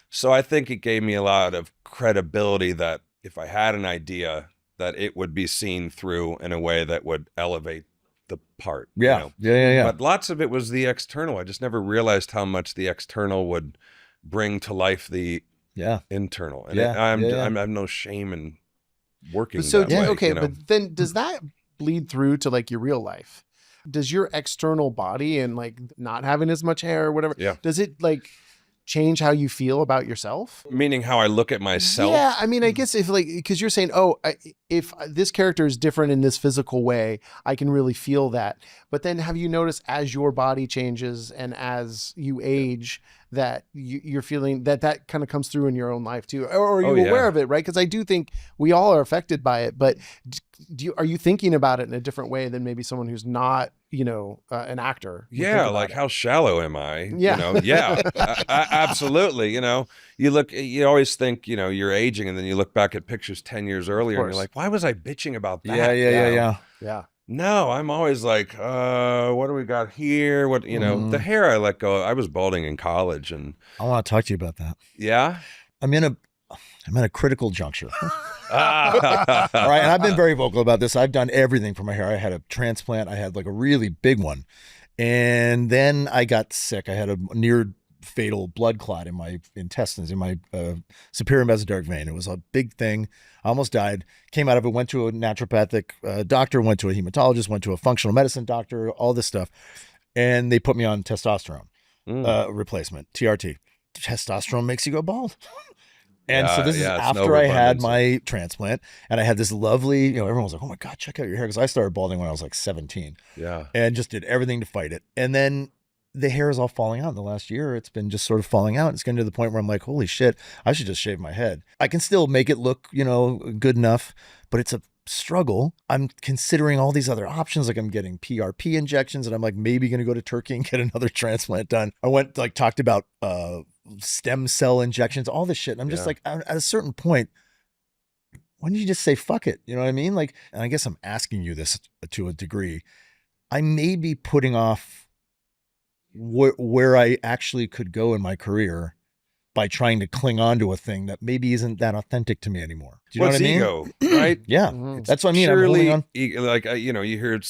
S1: so I think it gave me a lot of credibility that if I had an idea, that it would be seen through in a way that would elevate the part.
S3: Yeah.
S1: You know?
S3: Yeah.
S1: But lots of it was the external. I just never realized how much the external would bring to life the internal. And I have no shame in working that way.
S2: Okay,
S1: you know?
S2: but then does that bleed through to like your real life? Does your external body and like not having as much hair or whatever, does it like change how you feel about yourself?
S1: Meaning how I look at myself?
S2: Yeah, I mean, I guess if like, because you're saying, if this character is different in this physical way, I can really feel that. But then have you noticed as your body changes and as you age, that you're feeling that kind of comes through in your own life too? Or are you aware of it, right? Because I do think we all are affected by it, but are you thinking about it in a different way than maybe someone who's not, you know, an actor?
S1: Yeah, like how shallow am I? Yeah. You know, yeah, absolutely. You know, you always think, you know, you're aging and then you look back at pictures 10 years earlier and you're like, why was I bitching about that?
S3: Yeah.
S1: No, I'm always like, what do we got here? What, you know, the hair I let go. I was balding in college and
S3: I want to talk to you about that.
S1: Yeah.
S3: I'm in a critical juncture. All right. And I've been very vocal about this. I've done everything for my hair. I had a transplant. I had like a really big one. And then I got sick. I had a near fatal blood clot in my intestines, in my superior mesenteric vein. It was a big thing. I almost died. Came out of it, went to a naturopathic doctor, went to a hematologist, went to a functional medicine doctor, all this stuff. And they put me on testosterone replacement, TRT. Testosterone makes you go bald. And so this is after I had my transplant, and I had this lovely, you know, everyone was like, oh my God, check out your hair. Because I started balding when I was like 17.
S1: Yeah.
S3: And just did everything to fight it. And then the hair is all falling out in the last year. It's been just sort of falling out. It's getting to the point where I'm like, holy shit, I should just shave my head. I can still make it look, you know, good enough, but it's a struggle. I'm considering all these other options. Like I'm getting PRP injections and I'm like maybe going to go to Turkey and get another transplant done. I went like talked about stem cell injections, all this shit. And I'm just like, at a certain point, when did you just say, fuck it? You know what I mean? Like, and I guess I'm asking you this to a degree. I may be putting off where I actually could go in my career by trying to cling on to a thing that maybe isn't that authentic to me anymore. Do you know what I mean?
S1: Ego, right?
S3: Yeah. That's what I mean. I'm holding on.
S1: Like, you know, you hear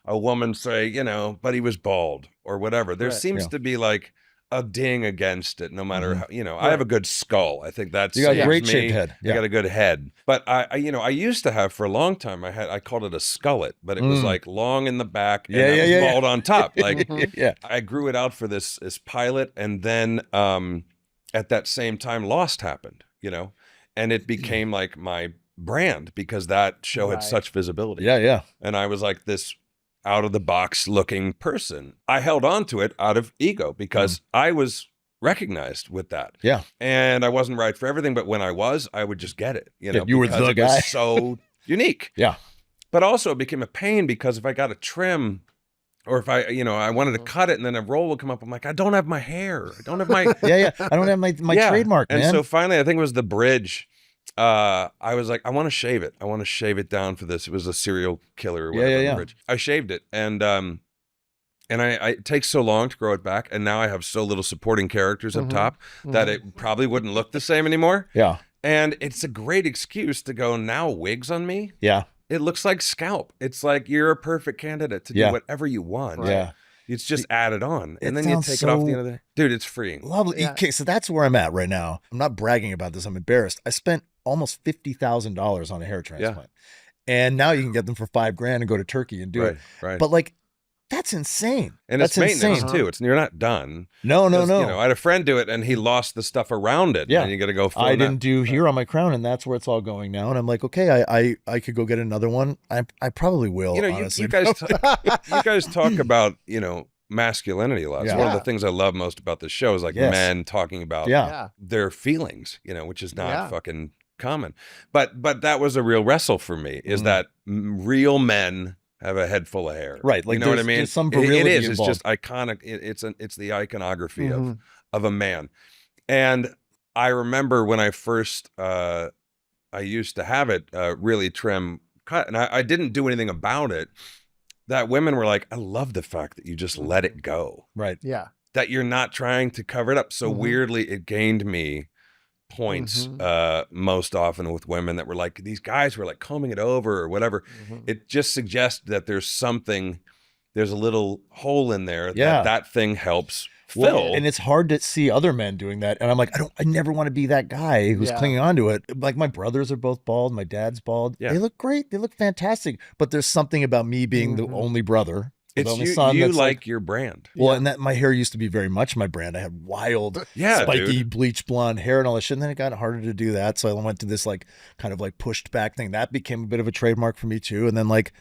S1: a woman say, you know, but he was bald or whatever. There seems to be like a ding against it, no matter how, you know, I have a good skull. I think that's,
S3: you got a great shaped head.
S1: I got a good head, but I used to have for a long time, I called it a skullet, but it was like long in the back and it was bald on top. Like, I grew it out for this pilot. And then, at that same time Lost happened, you know, and it became like my brand because that show had such visibility.
S3: Yeah.
S1: And I was like this out of the box looking person. I held on to it out of ego because I was recognized with that.
S3: Yeah.
S1: And I wasn't right for everything, but when I would just get it, you know,
S3: you were the guy.
S1: It was so unique.
S3: Yeah.
S1: But also it became a pain because if I got a trim or if I wanted to cut it and then a roll would come up, I'm like, I don't have my hair. I don't have my
S3: I don't have my trademark, man.
S1: And so finally, I think it was the bridge. I was like, I want to shave it. I want to shave it down for this. It was a serial killer or whatever.
S3: Yeah.
S1: Bridge. I shaved it, and I it takes so long to grow it back, and now I have so little supporting characters up top that it probably wouldn't look the same anymore.
S3: Yeah.
S1: And it's a great excuse to go, now wigs on me.
S3: Yeah.
S1: It looks like scalp. It's like you're a perfect candidate to do whatever you want.
S3: Right? Yeah.
S1: It's just added on. And then you take it off the end of the day. Dude, it's freeing.
S3: Lovely. Yeah. Okay, so that's where I'm at right now. I'm not bragging about this. I'm embarrassed. I spent almost $50,000 on a hair transplant. And now you can get them for $5,000 and go to Turkey and do it.
S1: Right.
S3: But like, that's insane.
S1: And
S3: that's
S1: it's maintenance too. You're not done.
S3: No.
S1: You know, I had a friend do it and he lost the stuff around it.
S3: Yeah.
S1: And you got to go.
S3: I didn't do here on my crown, and that's where it's all going now. And I'm like, okay, I could go get another one. I probably will.
S1: You know,
S3: honestly.
S1: you guys talk about, you know, masculinity a lot. It's one of the things I love most about this show is like men talking about their feelings, you know, which is not fucking common. But that was a real wrestle for me, is that real men have a head full of hair.
S3: Right. Like,
S1: you know what I mean?
S3: There's some virility
S1: it is.
S3: involved.
S1: It's just iconic. It's the iconography of a man. And I remember when I first, I used to have it really trim cut. And I didn't do anything about it. That women were like, I love the fact that you just let it go.
S3: Right.
S2: Yeah.
S1: That you're not trying to cover it up. So weirdly, it gained me points most often with women that were like, these guys were like combing it over or whatever. It just suggests that there's a little hole in there that thing helps fill.
S3: Well, and it's hard to see other men doing that. And I'm like, I never want to be that guy who's clinging on to it. Like my brothers are both bald. My dad's bald. Yeah. They look great. They look fantastic. But there's something about me being the only brother.
S1: It's
S3: only
S1: you,
S3: son
S1: you
S3: that's
S1: like your brand.
S3: Well, and that my hair used to be very much my brand. I had wild, spiky, bleach blonde hair and all that shit. And then it got harder to do that. So I went to this like kind of like pushed back thing. That became a bit of a trademark for me too. And then like,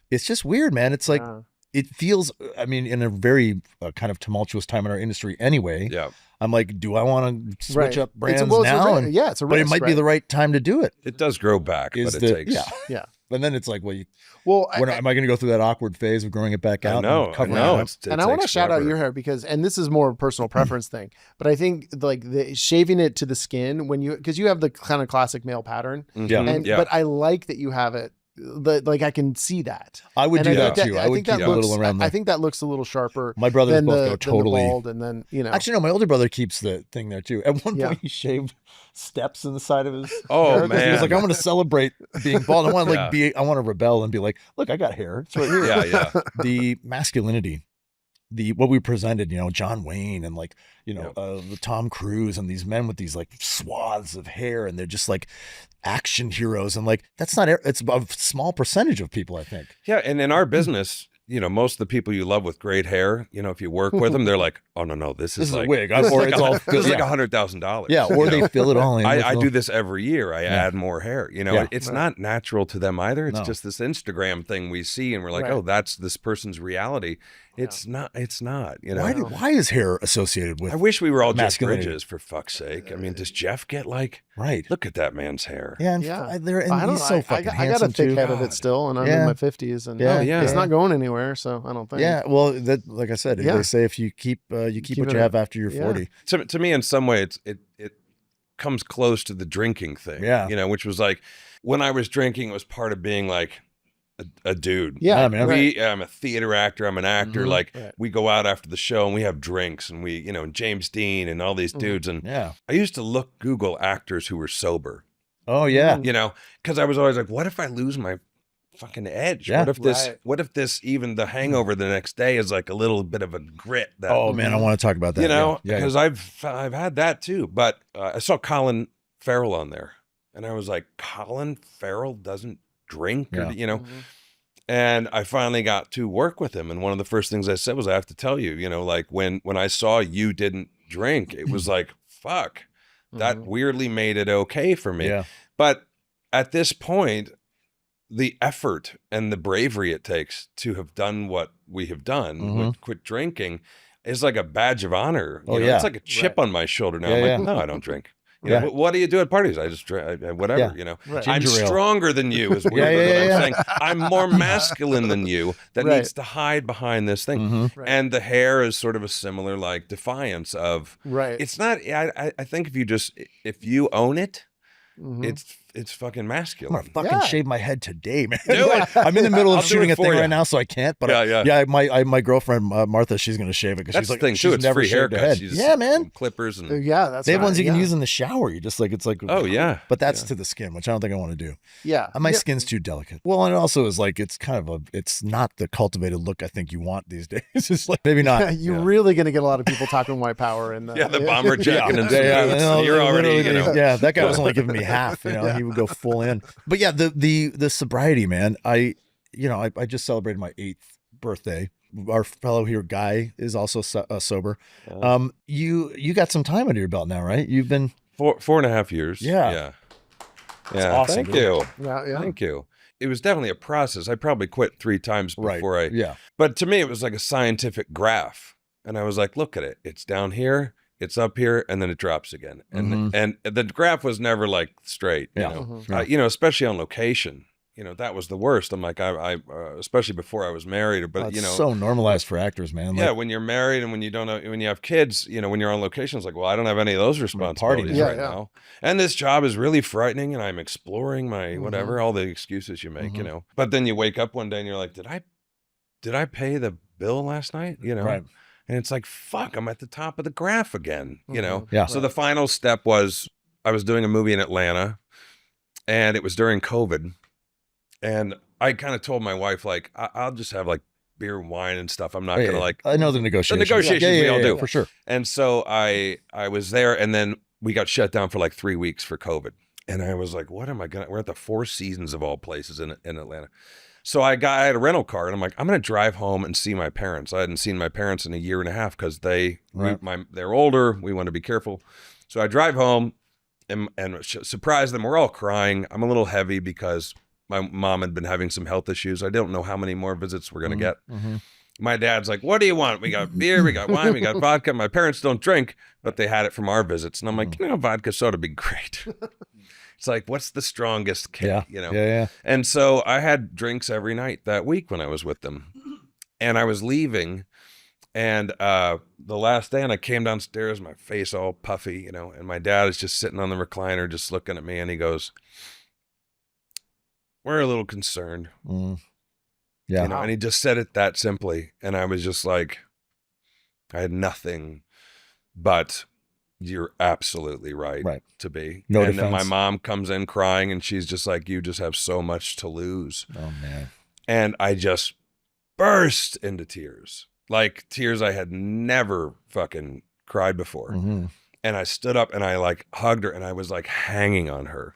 S3: it's just weird, man. It's like, it feels, I mean, in a very kind of tumultuous time in our industry anyway.
S1: Yeah.
S3: I'm like, do I want to switch up brands now?
S2: It's a risk,
S3: but it might be the right time to do it.
S1: It does grow back, but it takes.
S2: Yeah.
S3: And then it's like, am I going to go through that awkward phase of growing it back out?
S1: No.
S2: And I want to shout out your hair because, and this is more a personal preference thing, but I think like shaving it to the skin because you have the kind of classic male pattern. But I like that you have it. Like I can see that.
S3: I would do that too. I would keep a little around.
S2: I think that looks a little sharper.
S3: My brothers both go totally.
S2: Bald and then
S3: Actually, no. My older brother keeps the thing there too. At one point, he shaved steps in the side of his.
S1: Oh man!
S3: He was like, "I want to celebrate being bald. I want to like I want to rebel and be like, look, I got hair. It's right here."
S1: Yeah.
S3: The masculinity. What we presented, John Wayne and like, the Tom Cruise and these men with these like swaths of hair and they're just like action heroes. And like, it's a small percentage of people, I think.
S1: Yeah. And in our business, most of the people you love with great hair, if you work with them, they're like, oh no, this is like
S3: a wig.
S1: Or it's all this is like $100,000.
S3: Yeah. Or they fill it all in.
S1: I do this every year. I add more hair. It's not natural to them either. It's just this Instagram thing we see and we're like, oh, that's this person's reality. It's not.
S3: Why is hair associated with?
S1: I wish we were all Jeff Bridges, for fuck's sake. I mean, does Jeff get like?
S3: Right.
S1: Look at that man's hair.
S3: Yeah, he's so fucking handsome.
S2: I got a thick
S3: too.
S2: head of it still, and I'm in my 50s, and it's not going anywhere. So I don't think.
S3: Yeah, well, like I said, they say if you keep what you have after you're 40.
S1: To me, in some way, it comes close to the drinking thing.
S3: Yeah,
S1: which was like when I was drinking, it was part of being like a dude.
S2: Yeah,
S3: man.
S1: I'm a theater actor. I'm an actor. We go out after the show and we have drinks and we, and James Dean and all these dudes. And I used to Google actors who were sober.
S3: Oh yeah.
S1: Because I was always like, what if I lose my fucking edge?
S3: Yeah.
S1: What if this even the hangover the next day is like a little bit of a grit? That,
S3: man, I want to talk about that.
S1: Because I've had that too. But I saw Colin Farrell on there and I was like, Colin Farrell doesn't drink, and I finally got to work with him. And one of the first things I said was, I have to tell you, like when I saw you didn't drink, it was like, fuck, that weirdly made it okay for me.
S3: Yeah.
S1: But at this point, the effort and the bravery it takes to have done what we have done, with quit drinking, is like a badge of honor. It's like a chip on my shoulder now. I'm like, no, I don't drink. What do you do at parties? I just whatever,
S2: Right.
S1: I'm stronger than you is weird. I'm saying I'm more masculine than you that needs to hide behind this thing. And the hair is sort of a similar like defiance of it's not I think if you own it, it's fucking masculine.
S3: I'm gonna fucking shave my head today, man.
S1: Do it.
S3: I'm in the middle of shooting a thing right now, so I can't. But my girlfriend Martha, she's gonna shave it because she's like,
S1: the thing
S3: she's
S1: too. It's
S3: never
S1: free
S3: shaved her head.
S1: Yeah,
S3: man.
S1: Clippers and
S2: that's
S3: they have ones you can use in the shower. You just like it's like but that's to the skin, which I don't think I want to do. My skin's too delicate. Well, and it also is like it's kind of it's not the cultivated look I think you want these days. It's like maybe not.
S2: You're really gonna get a lot of people talking white power and
S1: the bomber jacket and boots. You're already
S3: that guy was only giving me half. He would go full in. But yeah, the sobriety, man. I just celebrated my 8th birthday. Our fellow here, Guy, is also sober. You got some time under your belt now, right? You've been
S1: 4.5 years.
S3: Yeah.
S1: That's
S3: awesome.
S1: Thank you. Thank you. It was definitely a process. I probably quit 3 times before But to me, it was like a scientific graph, and I was like, look at it. It's down here. It's up here and then it drops again. And and the graph was never like straight, especially on location. that was the worst. I'm like, I especially before I was married, but
S3: it's so normalized for actors, man.
S1: Yeah, when you're married and when you don't know, when you have kids, when you're on location, it's like, well, I don't have any of those responsibilities right now. And this job is really frightening, and I'm exploring my whatever, all the excuses you make, But then you wake up one day and you're like, did I pay the bill last night?
S3: Right.
S1: And it's like, fuck, I'm at the top of the graph again,
S3: Yeah.
S1: So the final step was I was doing a movie in Atlanta, and it was during COVID. And I kind of told my wife, like, I'll just have like beer and wine and stuff. I'm not going to like.
S3: I know the negotiations.
S1: The negotiations we all do.
S3: For sure.
S1: And so I was there, and then we got shut down for like 3 weeks for COVID. And I was like, what am I going to, we're at the Four Seasons of all places in Atlanta. So I had a rental car, and I'm like, I'm going to drive home and see my parents. I hadn't seen my parents in a year and a half because they're older. We want to be careful. So I drive home and surprise them. We're all crying. I'm a little heavy because my mom had been having some health issues. I don't know how many more visits we're going to get. My dad's like, what do you want? We got beer, we got wine, we got vodka. My parents don't drink, but they had it from our visits. And I'm like, vodka soda would be great. It's like, what's the strongest kick,
S3: Yeah.
S1: And so I had drinks every night that week when I was with them. And I was leaving, and the last day, and I came downstairs, my face all puffy, and my dad is just sitting on the recliner, just looking at me, and he goes, we're a little concerned.
S3: Yeah.
S1: And he just said it that simply. And I was just like, I had nothing but you're absolutely right to be.
S3: No
S1: and
S3: defense.
S1: then my mom comes in crying, and she's just like, you just have so much to lose.
S3: Oh, man.
S1: And I just burst into tears, like tears I had never fucking cried before. And I stood up and I like hugged her, and I was like hanging on her.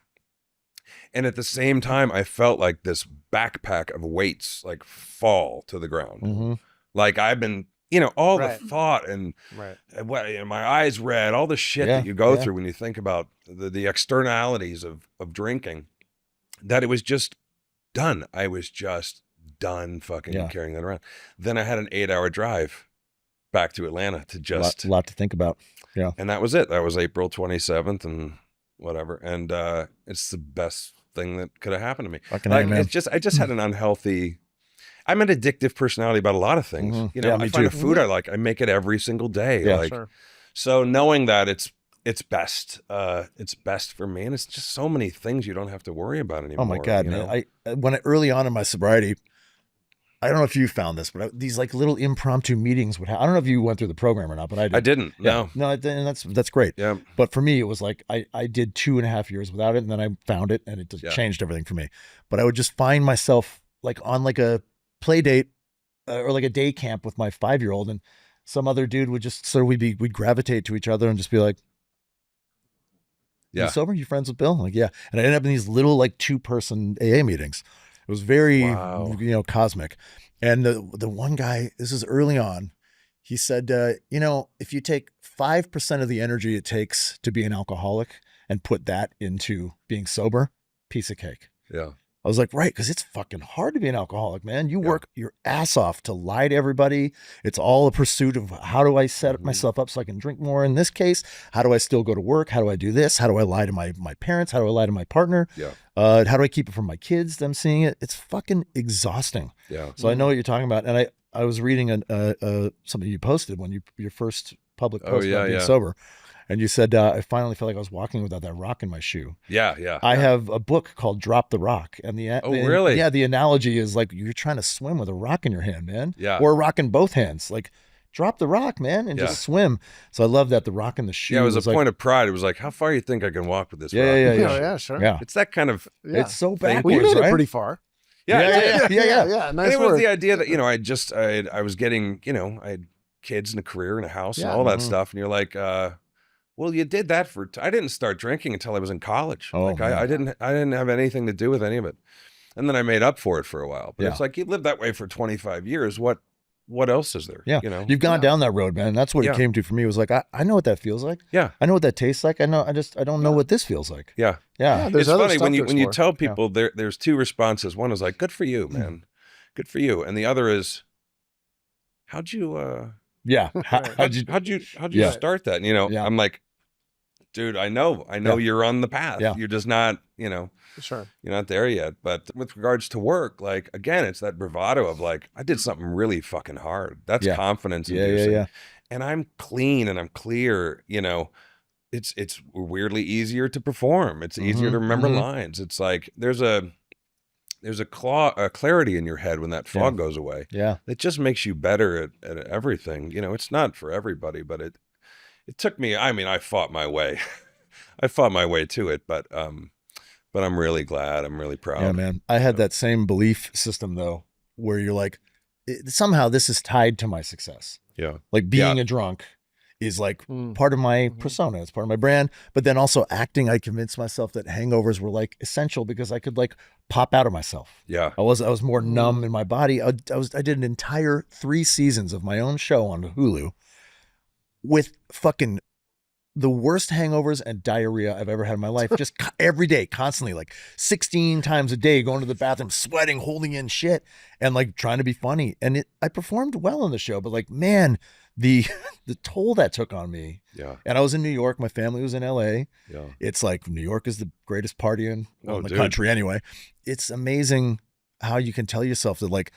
S1: And at the same time, I felt like this backpack of weights like fall to the ground. Like I've been, all the thought and my eyes red, all the shit that you go through when you think about the externalities of drinking, that it was just done. I was just done fucking carrying that around. Then I had an 8-hour drive back to Atlanta to just.
S3: A lot to think about. Yeah.
S1: And that was it. That was April 27th and whatever. And it's the best thing that could have happened to me. I just had an unhealthy. I'm an addictive personality about a lot of things. I find a food I like, I make it every single day.
S3: Yeah,
S1: So knowing that it's best for me, and it's just so many things you don't have to worry about anymore.
S3: Oh my God, man! Early on in my sobriety, I don't know if you found this, but these like little impromptu meetings would have. I don't know if you went through the program or not, but I did.
S1: I didn't.
S3: No, and that's great.
S1: Yeah.
S3: But for me, it was like I did 2.5 years without it, and then I found it, and it just changed everything for me. But I would just find myself like on like a play date or like a day camp with my 5-year-old, and some other dude would just we'd gravitate to each other and just be like, "You sober? You friends with Bill?" Like, yeah. And I ended up in these little like 2-person AA meetings. It was very, cosmic. And the one guy, this is early on, he said, if you take 5% of the energy it takes to be an alcoholic and put that into being sober, piece of cake.
S1: Yeah.
S3: I was like, right, because it's fucking hard to be an alcoholic, man. You work your ass off to lie to everybody. It's all a pursuit of how do I set myself up so I can drink more in this case? How do I still go to work? How do I do this? How do I lie to my parents? How do I lie to my partner?
S1: Yeah.
S3: How do I keep it from my kids, them seeing it? It's fucking exhausting.
S1: Yeah.
S3: So I know what you're talking about. And I was reading something you posted when your first public post about being sober. And you said, I finally felt like I was walking without that rock in my shoe.
S1: Yeah.
S3: I have a book called Drop the Rock. And
S1: really?
S3: Yeah, the analogy is like you're trying to swim with a rock in your hand, man.
S1: Yeah.
S3: Or a rock in both hands. Like, drop the rock, man, and just swim. So I love that the rock in the shoe.
S1: Yeah, it was a point of pride. It was like, how far do you think I can walk with this rock?
S2: Yeah, sure.
S3: Yeah.
S1: It's that kind of.
S3: It's so backwards,
S2: well, you made
S3: right?
S2: it pretty far.
S1: Yeah.
S2: Nice
S1: it
S2: work.
S1: was the idea that, I was getting, I had kids and a career and a house and all that stuff. And you're like, well, you did that I didn't start drinking until I was in college. I didn't have anything to do with any of it. And then I made up for it for a while. But it's like, you lived that way for 25 years. What else is there?
S3: Yeah. You've gone down that road, man. That's what it came to for me. It was like, I know what that feels like.
S1: Yeah.
S3: I know what that tastes like. I don't know what this feels like.
S1: Yeah.
S3: Yeah.
S1: It's funny when you tell people there's 2 responses. One is like, good for you, man. Good for you. And the other is, how'd you
S3: how'd you
S1: start that? And, I'm like, Dude, I know you're on the path.
S3: Yeah.
S1: You're just not,
S2: Sure.
S1: You're not there yet. But with regards to work, like, again, it's that bravado of like, I did something really fucking hard. That's confidence inducing.
S3: Yeah.
S1: And I'm clean and I'm clear, it's weirdly easier to perform. It's easier to remember lines. It's like, there's a clarity in your head when that fog goes away.
S3: Yeah.
S1: It just makes you better at everything. It's not for everybody, but it took me, I fought my way. I fought my way to it, but I'm really glad. I'm really proud.
S3: Yeah, man. I had that same belief system though, where you're like, somehow this is tied to my success.
S1: Yeah.
S3: Like being a drunk is like part of my persona. It's part of my brand. But then also acting, I convinced myself that hangovers were like essential because I could like pop out of myself.
S1: Yeah.
S3: I was more numb in my body. I did an entire 3 seasons of my own show on Hulu with fucking the worst hangovers and diarrhea I've ever had in my life. Just every day, constantly, like 16 times a day, going to the bathroom, sweating, holding in shit, and like trying to be funny. And I performed well on the show, but like, man, the toll that took on me.
S1: Yeah.
S3: And I was in New York. My family was in LA.
S1: Yeah.
S3: It's like New York is the greatest party in the country anyway. It's amazing how you can tell yourself that like,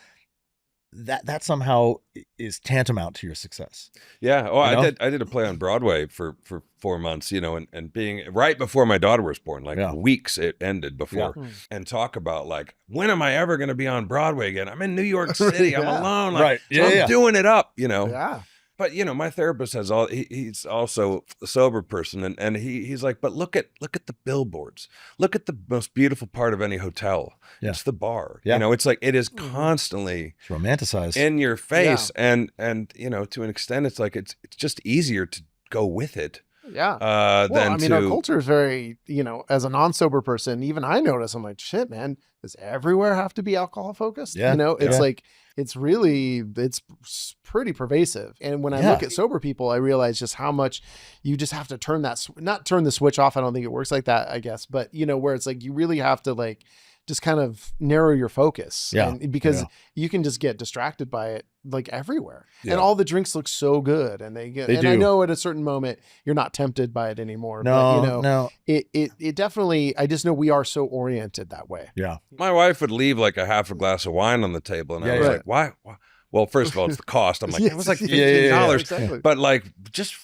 S3: that somehow is tantamount to your success.
S1: Yeah. Oh, I did a play on Broadway for 4 months, and being right before my daughter was born, like weeks it ended before, and talk about like, when am I ever going to be on Broadway again? I'm in New York City. I'm alone. Like, so I'm doing it up,
S2: Yeah.
S1: But my therapist has he's also a sober person, and he's like, but look at the billboards. Look at the most beautiful part of any hotel.
S3: Yeah.
S1: It's the bar.
S3: Yeah.
S1: It's like it is constantly
S3: romanticized
S1: in your face, and to an extent, it's like it's just easier to go with it.
S2: Yeah.
S1: Our
S2: culture is very, as a non-sober person, even I notice, I'm like, shit, man, does everywhere have to be alcohol focused?
S3: Yeah.
S2: It's like, it's pretty pervasive. And when I look at sober people, I realize just how much you just have to not turn the switch off. I don't think it works like that, I guess. But, where it's like, you really have to like, just kind of narrow your focus.
S3: Yeah.
S2: Because you can just get distracted by it like everywhere. Yeah. And all the drinks look so good. And they do. I know at a certain moment you're not tempted by it anymore.
S3: No,
S2: but it definitely, I just know we are so oriented that way.
S3: Yeah.
S1: My wife would leave like a half a glass of wine on the table, and I was like, why? Well, first of all, it's the cost. I'm like, it was like $15.
S2: Exactly.
S1: But like, just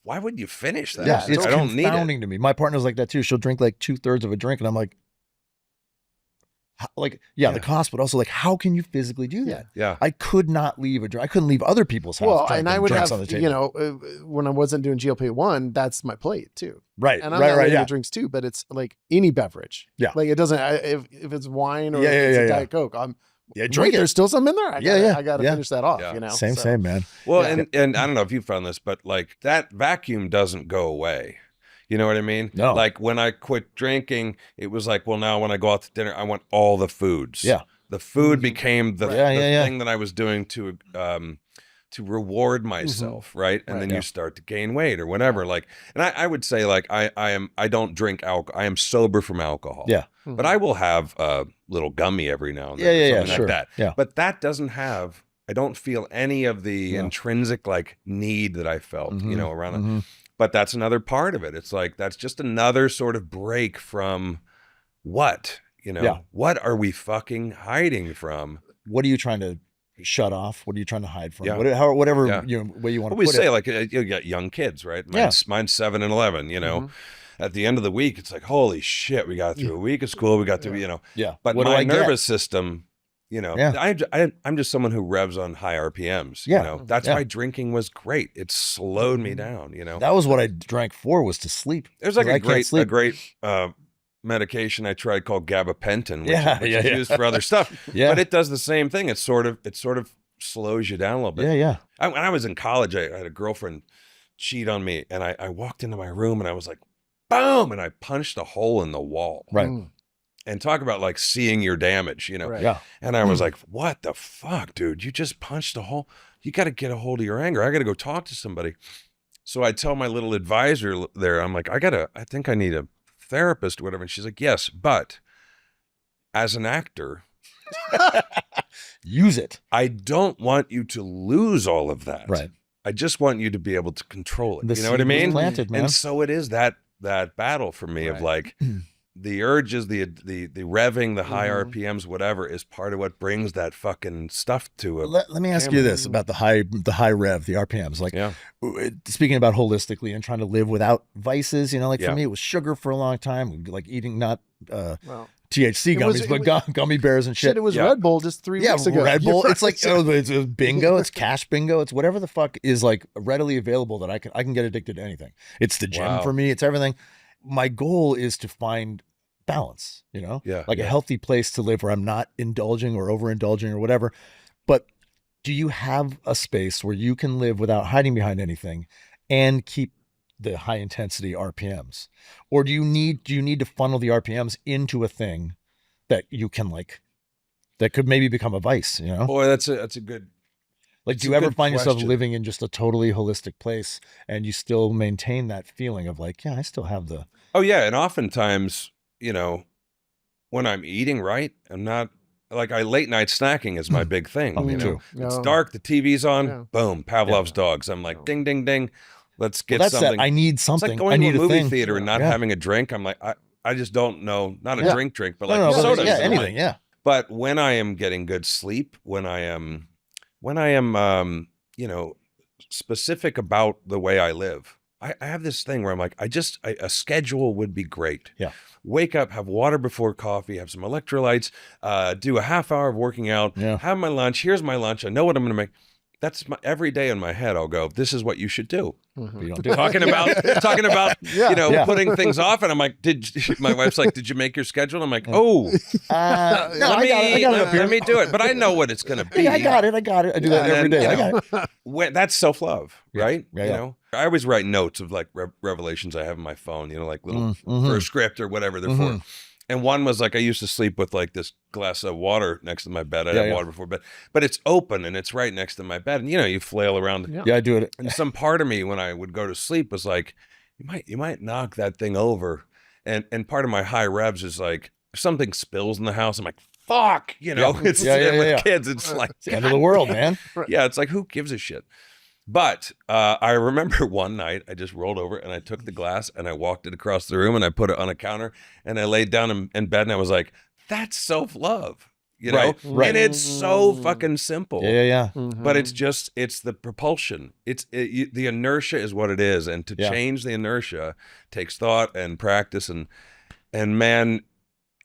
S1: why would you finish that?
S3: Yeah, it's
S1: I don't need
S3: confounding to me. My partner's like that too. She'll drink like 2/3 of a drink, and I'm like, the cost, but also like, how can you physically do that?
S1: Yeah.
S3: I could not leave a drink. I couldn't leave other people's house.
S2: Well, and I would have, when I wasn't doing GLP-1, that's my plate too.
S3: Right.
S2: And I'm not really drinks too, but it's like any beverage.
S3: Yeah.
S2: Like it doesn't, if it's wine or if it's a Diet Coke, drink it. There's still some in there. I got to finish that off,
S3: Same, man.
S1: Well, and I don't know if you found this, but like that vacuum doesn't go away. You know what I mean?
S3: No.
S1: Like when I quit drinking, it was like, well, now when I go out to dinner, I want all the foods.
S3: Yeah.
S1: The food became the thing that I was doing to reward myself, right? And then you start to gain weight or whatever. Like, and I would say like I don't drink alcohol. I am sober from alcohol.
S3: Yeah.
S1: But I will have a little gummy every now and then. Or something like that.
S3: Yeah.
S1: But that doesn't have. I don't feel any of the intrinsic like need that I felt, around it. But that's another part of it. It's like, that's just another sort of break from what, what are we fucking hiding from?
S3: What are you trying to shut off? What are you trying to hide from?
S1: Yeah.
S3: Whatever way you want to put
S1: we say
S3: it.
S1: like, you got young kids, right? Mine's 7 and 11, At the end of the week, it's like, holy shit, we got through a week of school. We got through,
S3: Yeah.
S1: But my nervous system, I'm just someone who revs on high RPMs. That's why drinking was great. It slowed me down.
S3: That was what I drank for, was to sleep.
S1: There's like a great medication I tried called gabapentin, which is used for other stuff. But it does the same thing. It sort of slows you down a little bit.
S3: Yeah.
S1: When I was in college, I had a girlfriend cheat on me, and I walked into my room and I was like, boom, and I punched a hole in the wall.
S3: Right.
S1: And talk about like seeing your damage,
S2: Right.
S3: Yeah.
S1: And I was like, what the fuck, dude? You just punched a hole. You got to get a hold of your anger. I got to go talk to somebody. So I tell my little advisor there, I'm like, I think I need a therapist or whatever. And she's like, yes, but as an actor,
S3: use it.
S1: I don't want you to lose all of that.
S3: Right.
S1: I just want you to be able to control it. You know what I mean?
S3: Planted, man.
S1: And so it is that that battle for me of like the urges, the revving, the high RPMs, whatever, is part of what brings that fucking stuff to it.
S3: Let me ask you this about the high rev, the RPMs. Like, speaking about holistically and trying to live without vices, you know, like for me, it was sugar for a long time, like eating not THC gummies, but gummy bears and shit.
S2: It was Red Bull just 3 weeks ago.
S3: Red Bull. It's like it's bingo. It's cash bingo. It's whatever the fuck is like readily available that I can get addicted to anything. It's the gym for me. It's everything. My goal is to find balance, you know, like a healthy place to live where I'm not indulging or overindulging or whatever. But do you have a space where you can live without hiding behind anything and keep the high intensity RPMs? Or do you need to funnel the RPMs into a thing that you can like, that could maybe become a vice, you know?
S1: Boy, that's a good,
S3: like, do you ever find yourself living in just a totally holistic place and you still maintain that feeling of like, I still have the...
S1: Oh yeah. And oftentimes, you know, when I'm eating right, I'm not like late night snacking is my big thing. You know, it's dark, the TV's on, boom, Pavlov's dogs. I'm like, ding, ding, ding. Let's get something.
S3: I need something.
S1: It's like going to a movie theater and not having a drink. I'm like, I just don't know, not a drink, but like soda.
S3: Yeah, anything. Yeah.
S1: But when I am getting good sleep, when I am, you know, specific about the way I live, I have this thing where I'm like, a schedule would be great.
S3: Yeah.
S1: Wake up, have water before coffee, have some electrolytes, do a half hour of working out, have my lunch. Here's my lunch. I know what I'm going to make. That's every day in my head. I'll go, this is what you should do.
S3: You don't do it.
S1: Talking about, you know, putting things off. And I'm like, my wife's like, did you make your schedule? I'm like, no, let me do it. But I know what it's going to be.
S3: I got it. I do that every day. I got
S1: it. That's self-love, right?
S3: Yeah.
S1: You know, I always write notes of like revelations I have in my phone, you know, like little for a script or whatever they're for. And one was like, I used to sleep with like this glass of water next to my bed. I'd have water before bed, but it's open and it's right next to my bed. And you know, you flail around.
S3: Yeah, I do it.
S1: And some part of me when I would go to sleep was like, you might knock that thing over. And part of my high revs is like, if something spills in the house, I'm like, fuck, you know, it's with kids. It's like
S3: it's the end of the world, man.
S1: Yeah. It's like, who gives a shit? But I remember one night I just rolled over and I took the glass and I walked it across the room and I put it on a counter and I laid down in bed and I was like, that's self-love, you know?
S3: Right.
S1: And it's so fucking simple.
S3: Yeah.
S1: But it's the propulsion. The inertia is what it is. And to change the inertia takes thought and practice and man,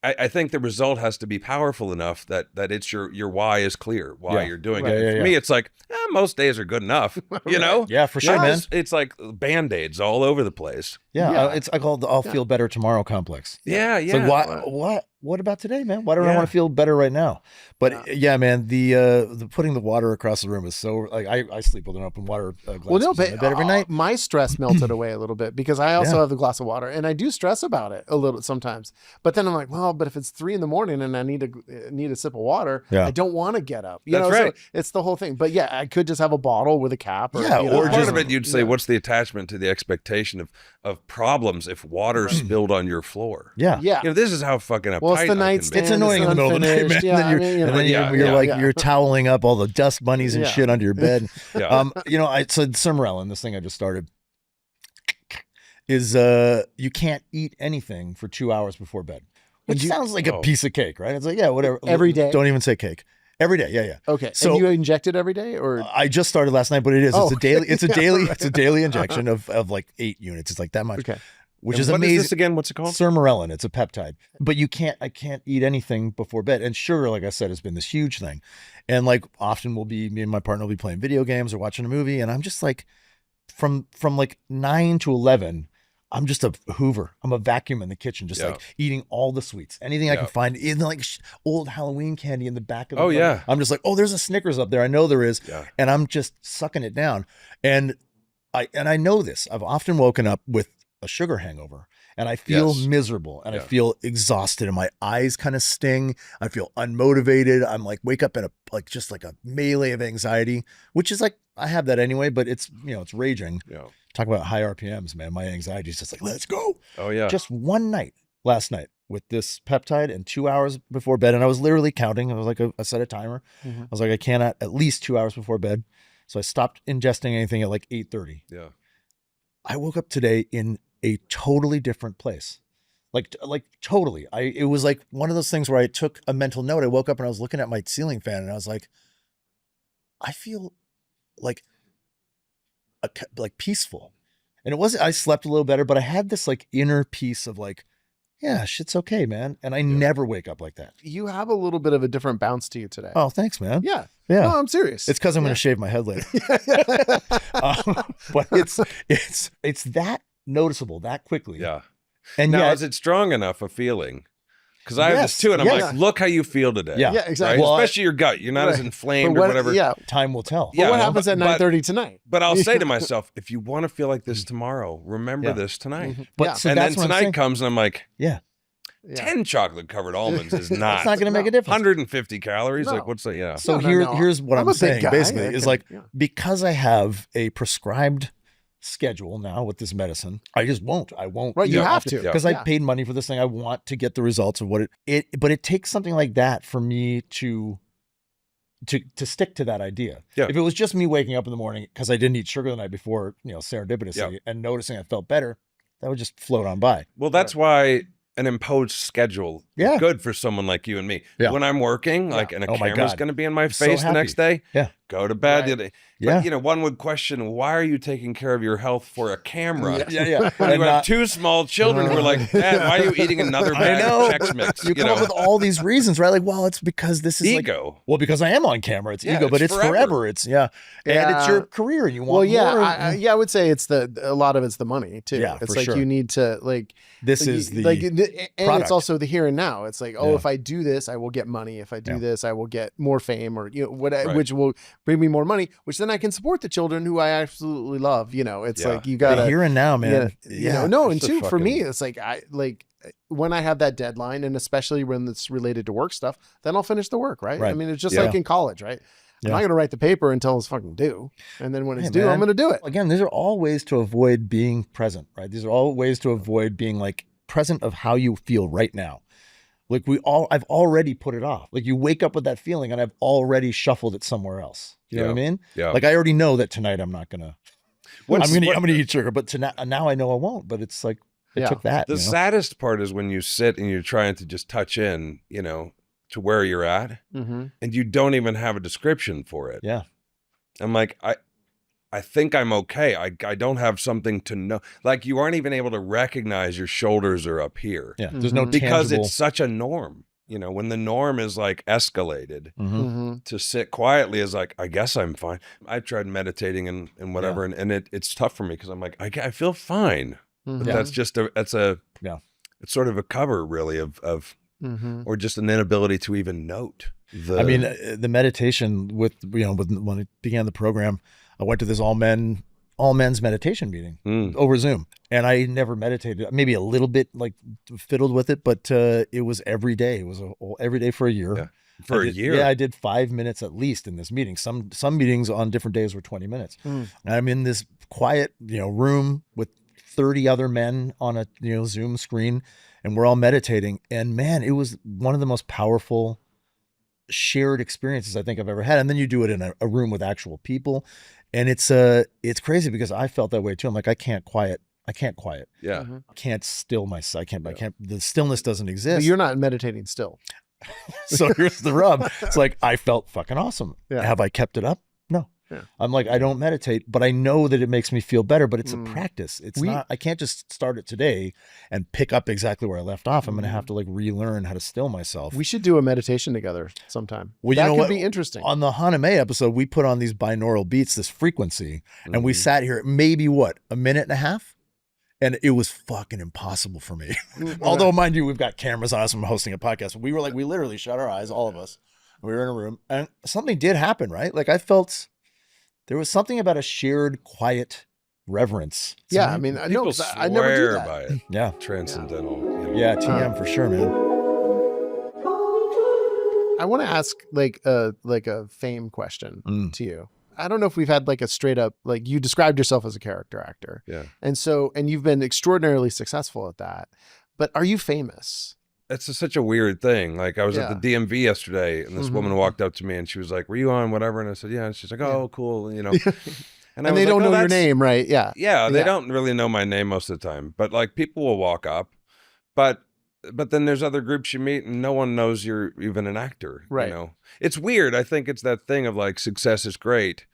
S1: I think the result has to be powerful enough that it's your why is clear, why you're doing it. For me, it's like, most days are good enough, you know?
S3: Yeah, for sure, man.
S1: It's like Band-Aids all over the place.
S3: Yeah. I call it the I'll feel better tomorrow complex.
S1: Yeah.
S3: It's like, what about today, man? Why don't I want to feel better right now? But yeah, man, the putting the water across the room is so like I sleep with an open water glass.
S2: Well, no, but
S3: every night.
S2: My stress melted away a little bit because I also have the glass of water and I do stress about it a little sometimes. But then I'm like, well, but if it's 3 a.m. and I need a sip of water, I don't want to get up. You know, so it's the whole thing. But yeah, I could just have a bottle with a cap. Or,
S1: or part of it, you'd say, what's the attachment to the expectation of problems if water spilled on your floor?
S3: Yeah.
S1: You know, this is how fucking uptight
S2: it's the nightstand.
S3: It's annoying in the middle of the night, man. And then you're toweling up all the dust bunnies and shit under your bed. You know, I said Summerellen, this thing I just started, is you can't eat anything for 2 hours before bed. Which sounds like a piece of cake, right? It's like, whatever.
S2: Every day.
S3: Don't even say cake. Every day, yeah.
S2: Okay. So and you inject it every day, or
S3: I just started last night, but it is. It's a daily injection of like 8 units. It's like that much.
S2: Okay.
S3: Which is amazing.
S1: What is this again? What's it called?
S3: Sermorelin. It's a peptide. But I can't eat anything before bed. And sugar, like I said, has been this huge thing. And like often me and my partner will be playing video games or watching a movie. And I'm just like, from like 9 to 11, I'm just a hoover. I'm a vacuum in the kitchen, just like eating all the sweets. Anything I can find, even like old Halloween candy in the back of the phone. I'm just like, there's a Snickers up there. I know there is. Yeah. And I'm just sucking it down. And I know this. I've often woken up with a sugar hangover and I feel miserable and I feel exhausted and my eyes kind of sting. I feel unmotivated. I'm like, wake up in a melee of anxiety, which is like, I have that anyway, but it's, it's raging. Yeah. Talk about high RPMs, man. My anxiety is just like, let's go.
S1: Oh yeah.
S3: Just one night, last night with this peptide and 2 hours before bed. And I was literally counting. I was like, I set a timer. I was like, I cannot at least 2 hours before bed. So I stopped ingesting anything at like 8:30.
S1: Yeah.
S3: I woke up today in a totally different place. Like totally. It was like one of those things where I took a mental note. I woke up and I was looking at my ceiling fan and I was like, I feel like peaceful. And it wasn't, I slept a little better, but I had this like inner peace of like, yeah, shit's okay, man. And I never wake up like that.
S2: You have a little bit of a different bounce to you today.
S3: Oh, thanks, man.
S2: Yeah.
S3: Yeah.
S2: No, I'm serious.
S3: It's because I'm going to shave my head later. But it's that noticeable that quickly.
S1: Yeah.
S3: And
S1: now,
S3: yet,
S1: is it strong enough a feeling? Because I have this too, and I'm like, look how you feel today.
S3: Yeah,
S2: exactly.
S1: Right?
S2: Well,
S1: especially your gut. You're not as inflamed or whatever.
S2: Yeah.
S3: Time will tell.
S2: But what happens at 9:30 tonight?
S1: But I'll say to myself, if you want to feel like this tomorrow, remember this tonight.
S3: But so
S1: and
S3: that's
S1: then tonight comes and I'm like,
S3: yeah.
S1: 10 chocolate covered almonds is not.
S3: It's not going to make a difference.
S1: 150 calories. Like, what's that? Yeah.
S3: So here's what I'm saying basically is like, because I have a prescribed schedule now with this medicine, I just won't. I won't.
S2: Right, you have to.
S3: Because I paid money for this thing. I want to get the results of what but it takes something like that for me to stick to that idea.
S1: Yeah.
S3: If it was just me waking up in the morning because I didn't eat sugar the night before, serendipitously, and noticing I felt better, that would just float on by.
S1: Well, that's why an imposed schedule is good for someone like you and me. Yeah. When I'm working, like, and a camera's going to be in my face the next day, go to bed. Right. But, one would question, why are you taking care of your health for a camera?
S3: Yeah.
S1: When you have two small children who are like, Dad, why are you eating another bag of Chex Mix?
S3: You come up with all these reasons, right? Like, well, it's because this is
S1: ego.
S3: Because I am on camera. It's ego, but it's forever. It's and it's your career, and you want more.
S2: I would say it's a lot of it's the money too.
S3: Yeah,
S2: it's
S3: for
S2: like
S3: sure.
S2: You need to like.
S3: This is the
S2: and it's also the here and now. It's like, if I do this, I will get money. If I do this, I will get more fame, or which will bring me more money, which then I can support the children who I absolutely love. It's like you got
S3: to here and now, man.
S2: And two, for me, it's like when I have that deadline, and especially when it's related to work stuff, then I'll finish the work. Right. I mean, it's just like in college, right? I'm not going to write the paper until it's fucking due. And then when it's due, I'm going to do it.
S3: Again, these are all ways to avoid being present, right? These are all ways to avoid being like present of how you feel right now. Like I've already put it off. Like you wake up with that feeling and I've already shuffled it somewhere else. You know what I mean?
S1: Yeah.
S3: Like I already know that tonight I'm not going to, I'm going to eat sugar, but now I know I won't, but it's like, it took that.
S1: The saddest part is when you sit and you're trying to just touch in, to where you're at, and you don't even have a description for it.
S3: Yeah.
S1: I'm like, I think I'm okay. I don't have something to know. Like you aren't even able to recognize your shoulders are up here.
S3: Yeah. There's no
S1: because it's such a norm. When the norm is like escalated, to sit quietly is like, I guess I'm fine. I've tried meditating and whatever, and it's tough for me because I'm like, I feel fine. But that's just it's sort of a cover really of or just an inability to even note.
S3: The meditation with when I began the program, I went to this all men's meditation meeting over Zoom, and I never meditated. Maybe a little bit like fiddled with it, but it was every day. It was every day for a year.
S1: Yeah. For a year.
S3: Yeah, I did 5 minutes at least in this meeting. Some meetings on different days were 20 minutes. And I'm in this quiet room with 30 other men on a Zoom screen, and we're all meditating. And man, it was one of the most powerful shared experiences I think I've ever had. And then you do it in a room with actual people, and it's crazy because I felt that way too. I'm like, I can't quiet.
S1: Yeah.
S3: I can't still myself. I can't. The stillness doesn't exist.
S2: But you're not meditating still.
S3: So here's the rub. It's like, I felt fucking awesome. Yeah. Have I kept it up? No. Yeah. I'm like, I don't meditate, but I know that it makes me feel better, but it's a practice. It's not, I can't just start it today and pick up exactly where I left off. I'm going to have to like relearn how to still myself.
S2: We should do a meditation together sometime.
S3: Well,
S2: that could be interesting.
S3: On the Haname episode, we put on these binaural beats, this frequency, and we sat here maybe a minute and a half? And it was fucking impossible for me. Although, mind you, we've got cameras on us. I'm hosting a podcast. We were like, we literally shut our eyes, all of us. We were in a room, and something did happen, right? Like I felt there was something about a shared, quiet reverence.
S2: Yeah, I mean, I know I never do that.
S1: By it.
S3: Yeah,
S1: transcendental.
S3: Yeah, TM for sure, man.
S2: I want to ask like a fame question to you. I don't know if we've had like a straight up, like you described yourself as a character actor.
S1: Yeah.
S2: And you've been extraordinarily successful at that, but are you famous?
S1: It's such a weird thing. Like I was at the DMV yesterday and this woman walked up to me and she was like, were you on whatever? And I said, yeah. And she's like, oh, cool. And
S2: And they don't know your name, right? Yeah.
S1: Yeah, they don't really know my name most of the time. But like people will walk up, but then there's other groups you meet and no one knows you're even an actor.
S2: Right.
S1: You know, it's weird. I think it's that thing of like success is great.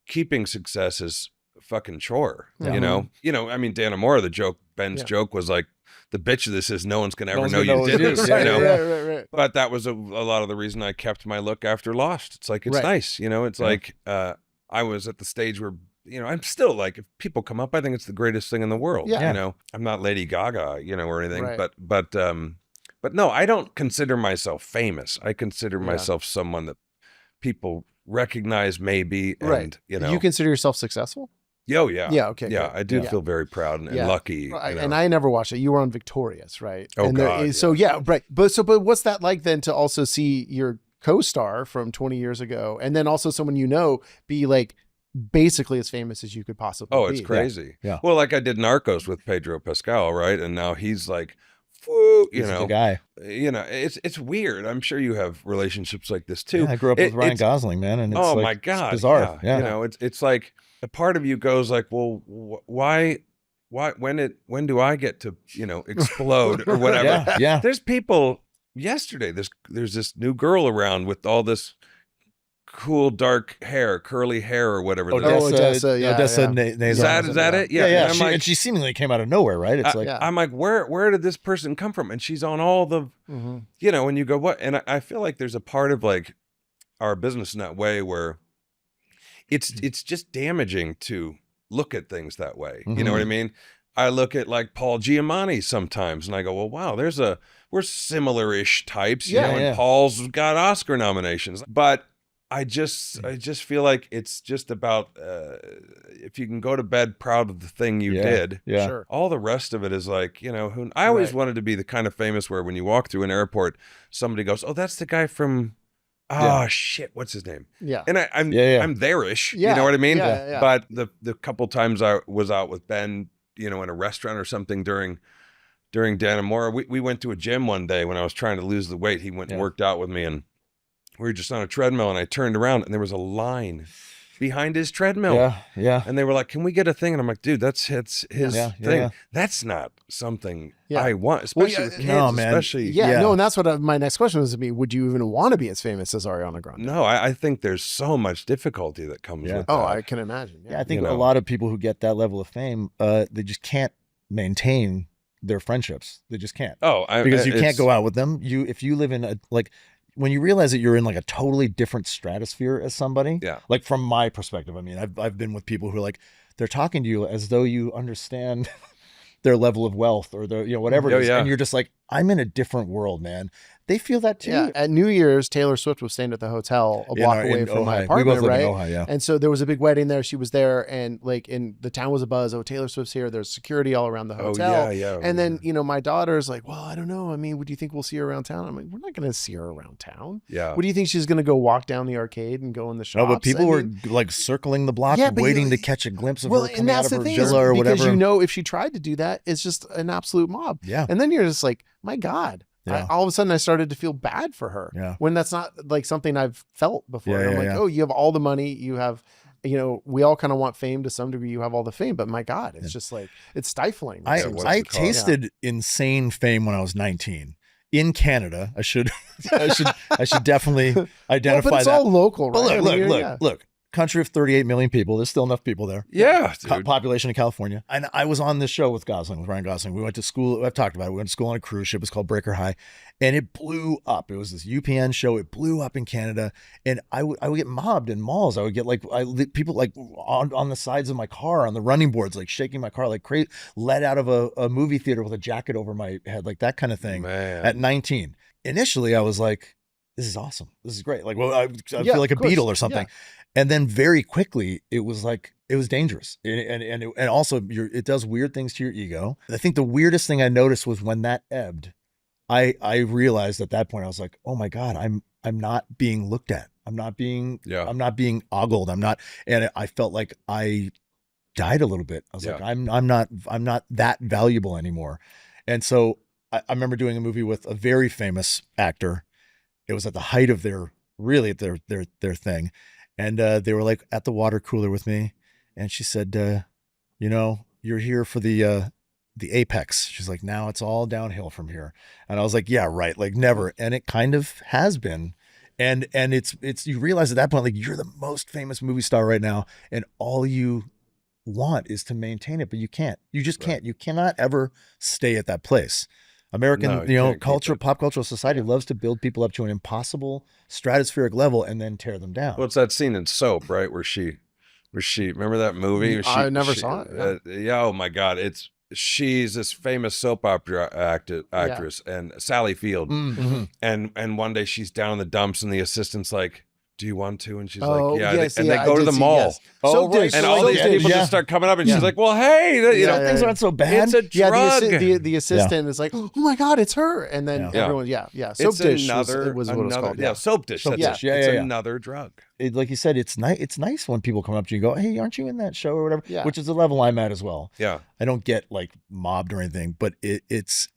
S1: Keeping success is a fucking chore. You know, I mean, Dannemora, Ben's joke was like, the bitch of this is no one's gonna ever know you did this.
S2: Right,
S1: you know?
S2: right.
S1: But that was a lot of the reason I kept my look after Lost. It's like it's nice, you know. It's like I was at the stage where I'm still like, if people come up, I think it's the greatest thing in the world.
S2: Yeah.
S1: You know, I'm not Lady Gaga, or anything, but no, I don't consider myself famous. I consider myself someone that people recognize maybe, and
S2: You consider yourself successul?
S1: Oh yeah.
S2: Yeah. Okay.
S1: Yeah, good. I do feel very proud and lucky.
S2: And I never watched it. You were on Victorious, right?
S1: Oh,
S2: and
S1: God.
S2: So right. But what's that like then to also see your co-star from 20 years ago, and then also someone be like basically as famous as you could possibly be?
S1: Oh, it's crazy.
S3: Yeah.
S1: Well, like I did Narcos with Pedro Pascal, right? And now he's like, woo,
S3: he's the guy.
S1: It's weird. I'm sure you have relationships like this too.
S3: Yeah, I grew up with Ryan Gosling, man, and it's
S1: my God,
S3: it's bizarre.
S1: Yeah. It's like a part of you goes like, well, why, when do I get to, explode or whatever?
S3: Yeah.
S1: There's people yesterday. There's this new girl around with all this cool dark hair, curly hair or whatever.
S2: Odessa.
S1: Is that it?
S3: Yeah. And she seemingly came out of nowhere, right? It's
S1: I'm like, where did this person come from? And she's on all the, and you go, what? And I feel like there's a part of like our business in that way where it's just damaging to look at things that way. You know what I mean? I look at like Paul Giamatti sometimes and I go, well, wow, we're similar-ish types. And Paul's got Oscar nominations, but I just feel like it's just about if you can go to bed proud of the thing you did.
S3: Yeah.
S2: Sure.
S1: All the rest of it is like, I always wanted to be the kind of famous where when you walk through an airport, somebody goes, oh, that's the guy from, shit, what's his name?
S2: Yeah.
S1: And I'm there-ish, you know what I mean?
S2: Yeah.
S1: But the couple times I was out with Ben, in a restaurant or something during Dannemora, we went to a gym one day when I was trying to lose the weight. He went and worked out with me and we were just on a treadmill and I turned around and there was a line behind his treadmill.
S3: Yeah.
S1: And they were like, can we get a thing? And I'm like, dude, that's his thing.
S3: Yeah.
S1: That's not something I want, especially with kids.
S3: No, man.
S1: Especially.
S2: No, and that's what my next question was to be. Would you even want to be as famous as Ariana Grande?
S1: No, I think there's so much difficulty that comes with that.
S2: Oh, I can imagine.
S3: Yeah, I think a lot of people who get that level of fame, they just can't maintain their friendships. They just can't. Because you can't go out with them. If you live in when you realize that you're in like a totally different stratosphere as somebody, like from my perspective, I mean, I've been with people who are like, they're talking to you as though you understand their level of wealth or their, whatever it is. And you're just like, I'm in a different world, man. They feel that too.
S2: Yeah. At New Year's, Taylor Swift was staying at the hotel a block away from my apartment,
S3: we both
S2: right?
S3: live in Ojai,
S2: And so there was a big wedding there. She was there, and the town was abuzz. Oh, Taylor Swift's here. There's security all around the hotel. And then my daughter's like, well, I don't know. I mean, do you think we'll see her around town? I'm like, we're not going to see her around town.
S1: Yeah.
S2: What do you think she's going to go walk down the arcade and go in the shops?
S3: No, but people were like circling the block, waiting to catch a glimpse of her coming out of her villa or
S2: because
S3: whatever.
S2: if she tried to do that, it's just an absolute mob.
S3: Yeah.
S2: And then you're just like, my God.
S3: Yeah.
S2: All of a sudden I started to feel bad for her when that's not like something I've felt before. I'm like, oh, you have all the money. You have, we all kind of want fame to some degree. You have all the fame, but my God, it's just like, it's stifling.
S3: I tasted insane fame when I was 19 in Canada. I should definitely identify
S2: but it's
S3: that.
S2: all local, right?
S3: But look. Country of 38 million people. There's still enough people there.
S1: Yeah, dude.
S3: Population of California. And I was on this show with Ryan Gosling. We went to school. I've talked about it. We went to school on a cruise ship. It's called Breaker High. And it blew up. It was this UPN show. It blew up in Canada. And I would get mobbed in malls. I would get people like on the sides of my car, on the running boards, like shaking my car, like crazy, let out of a movie theater with a jacket over my head, like that kind of thing.
S1: Man.
S3: At 19. Initially, I was like, this is awesome. This is great. Like, well, I feel like a Beatle or something. Yeah. And then very quickly, it was dangerous. And also it does weird things to your ego. I think the weirdest thing I noticed was when that ebbed, I realized at that point, I was like, oh my God, I'm not being looked at. I'm not being ogled. And I felt like I died a little bit. I was like, I'm not that valuable anymore. And so I remember doing a movie with a very famous actor. It was at the height of their thing. And they were like at the water cooler with me. And she said, you're here for the apex. She's like, now it's all downhill from here. And I was like, yeah, right. Like never. And it kind of has been. And it's you realize at that point, like you're the most famous movie star right now, and all you want is to maintain it, but you can't. You just can't. You cannot ever stay at that place. American, culture, pop cultural society loves to build people up to an impossible stratospheric level and then tear them down.
S1: Well, it's that scene in Soap, right, where she remember that movie?
S2: I never saw it.
S1: Yeah. Oh my God, she's this famous soap opera actress, and Sally Field.
S3: Mm-hmm.
S1: And one day she's down in the dumps, and the assistant's like, "Do you want to?" And she's
S2: like,
S1: "Yeah." Yes, they go to the mall.
S2: Yes. Oh, right.
S1: And all these people just start coming up, and she's like, "Well, hey,
S3: things aren't so bad."
S1: It's a drug.
S2: The assistant is like, "Oh my God, it's her!" And then everyone, Soap dish was what it's called.
S1: Yeah, soap dish. It's another drug.
S3: Like you said, it's nice when people come up to you and go, "Hey, aren't you in that show or whatever?" Yeah. Which is the level I'm at as well.
S1: Yeah,
S3: I don't get like mobbed or anything, but it's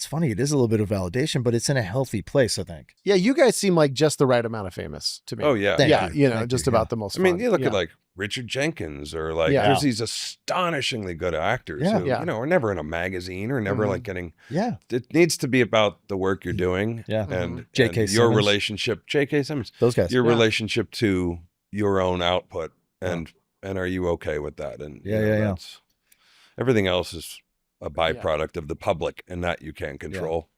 S3: funny. It is a little bit of validation, but it's in a healthy place, I think.
S2: Yeah, you guys seem like just the right amount of famous to me.
S1: Oh yeah,
S3: Thank you.
S2: Just about the most.
S1: I mean, you look at like Richard Jenkins, or like there's these astonishingly good actors who are never in a magazine or never like getting.
S3: Yeah,
S1: it needs to be about the work you're doing.
S3: Yeah,
S1: and
S3: J.K.
S1: and your relationship, J.K. Simmons,
S3: those guys,
S1: your relationship to your own output, and are you okay with that? And everything else is a byproduct of the public, and that you can't control.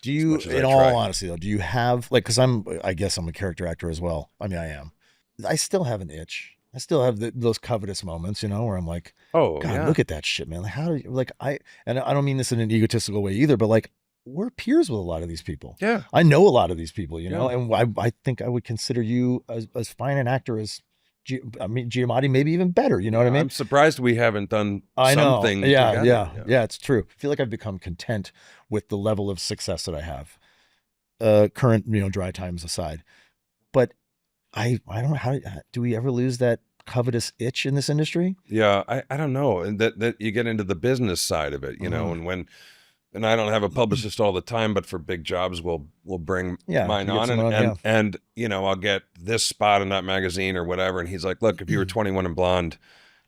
S3: Do you, in all honesty though, do you have like, because I guess I'm a character actor as well. I mean, I am. I still have an itch. I still have those covetous moments, where I'm like, oh God, look at that shit, man. Like, how do you, and I don't mean this in an egotistical way either, but like, we're peers with a lot of these people.
S1: Yeah.
S3: I know a lot of these people, and I think I would consider you as fine an actor as, Giamatti, maybe even better. You know what I mean?
S1: I'm surprised we haven't done something.
S3: Yeah, it's true. I feel like I've become content with the level of success that I have. Current, dry times aside, but I don't know how do we ever lose that covetous itch in this industry?
S1: Yeah, I don't know, and that you get into the business side of it, and I don't have a publicist all the time, but for big jobs, we'll bring mine on, and I'll get this spot in that magazine or whatever, and he's like, look, if you were 21 and blonde,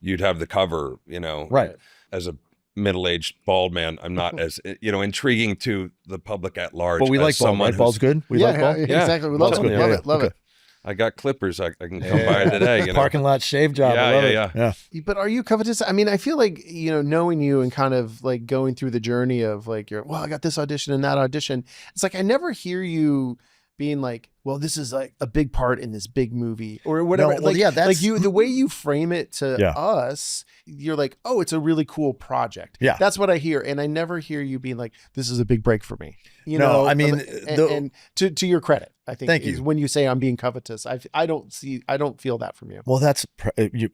S1: you'd have the cover,
S3: right.
S1: As a middle-aged bald man, I'm not as intriguing to the public at large.
S3: But we like bald, right? Bald's good. We like bald.
S2: Exactly. We love it. Love it.
S1: I got clippers. I can come by today.
S3: Parking lot shave job. Yeah.
S2: But are you covetous? I mean, I feel like, knowing you and kind of like going through the journey of like, I got this audition and that audition. It's like, I never hear you being like, well, this is like a big part in this big movie or whatever.
S3: No, that's
S2: like you, the way you frame it to us, you're like, oh, it's a really cool project.
S3: Yeah.
S2: That's what I hear. And I never hear you being like, this is a big break for me.
S3: I mean,
S2: and to your credit, I think
S3: thank you.
S2: When you say I'm being covetous, I don't feel that from you.
S3: Well, that's you.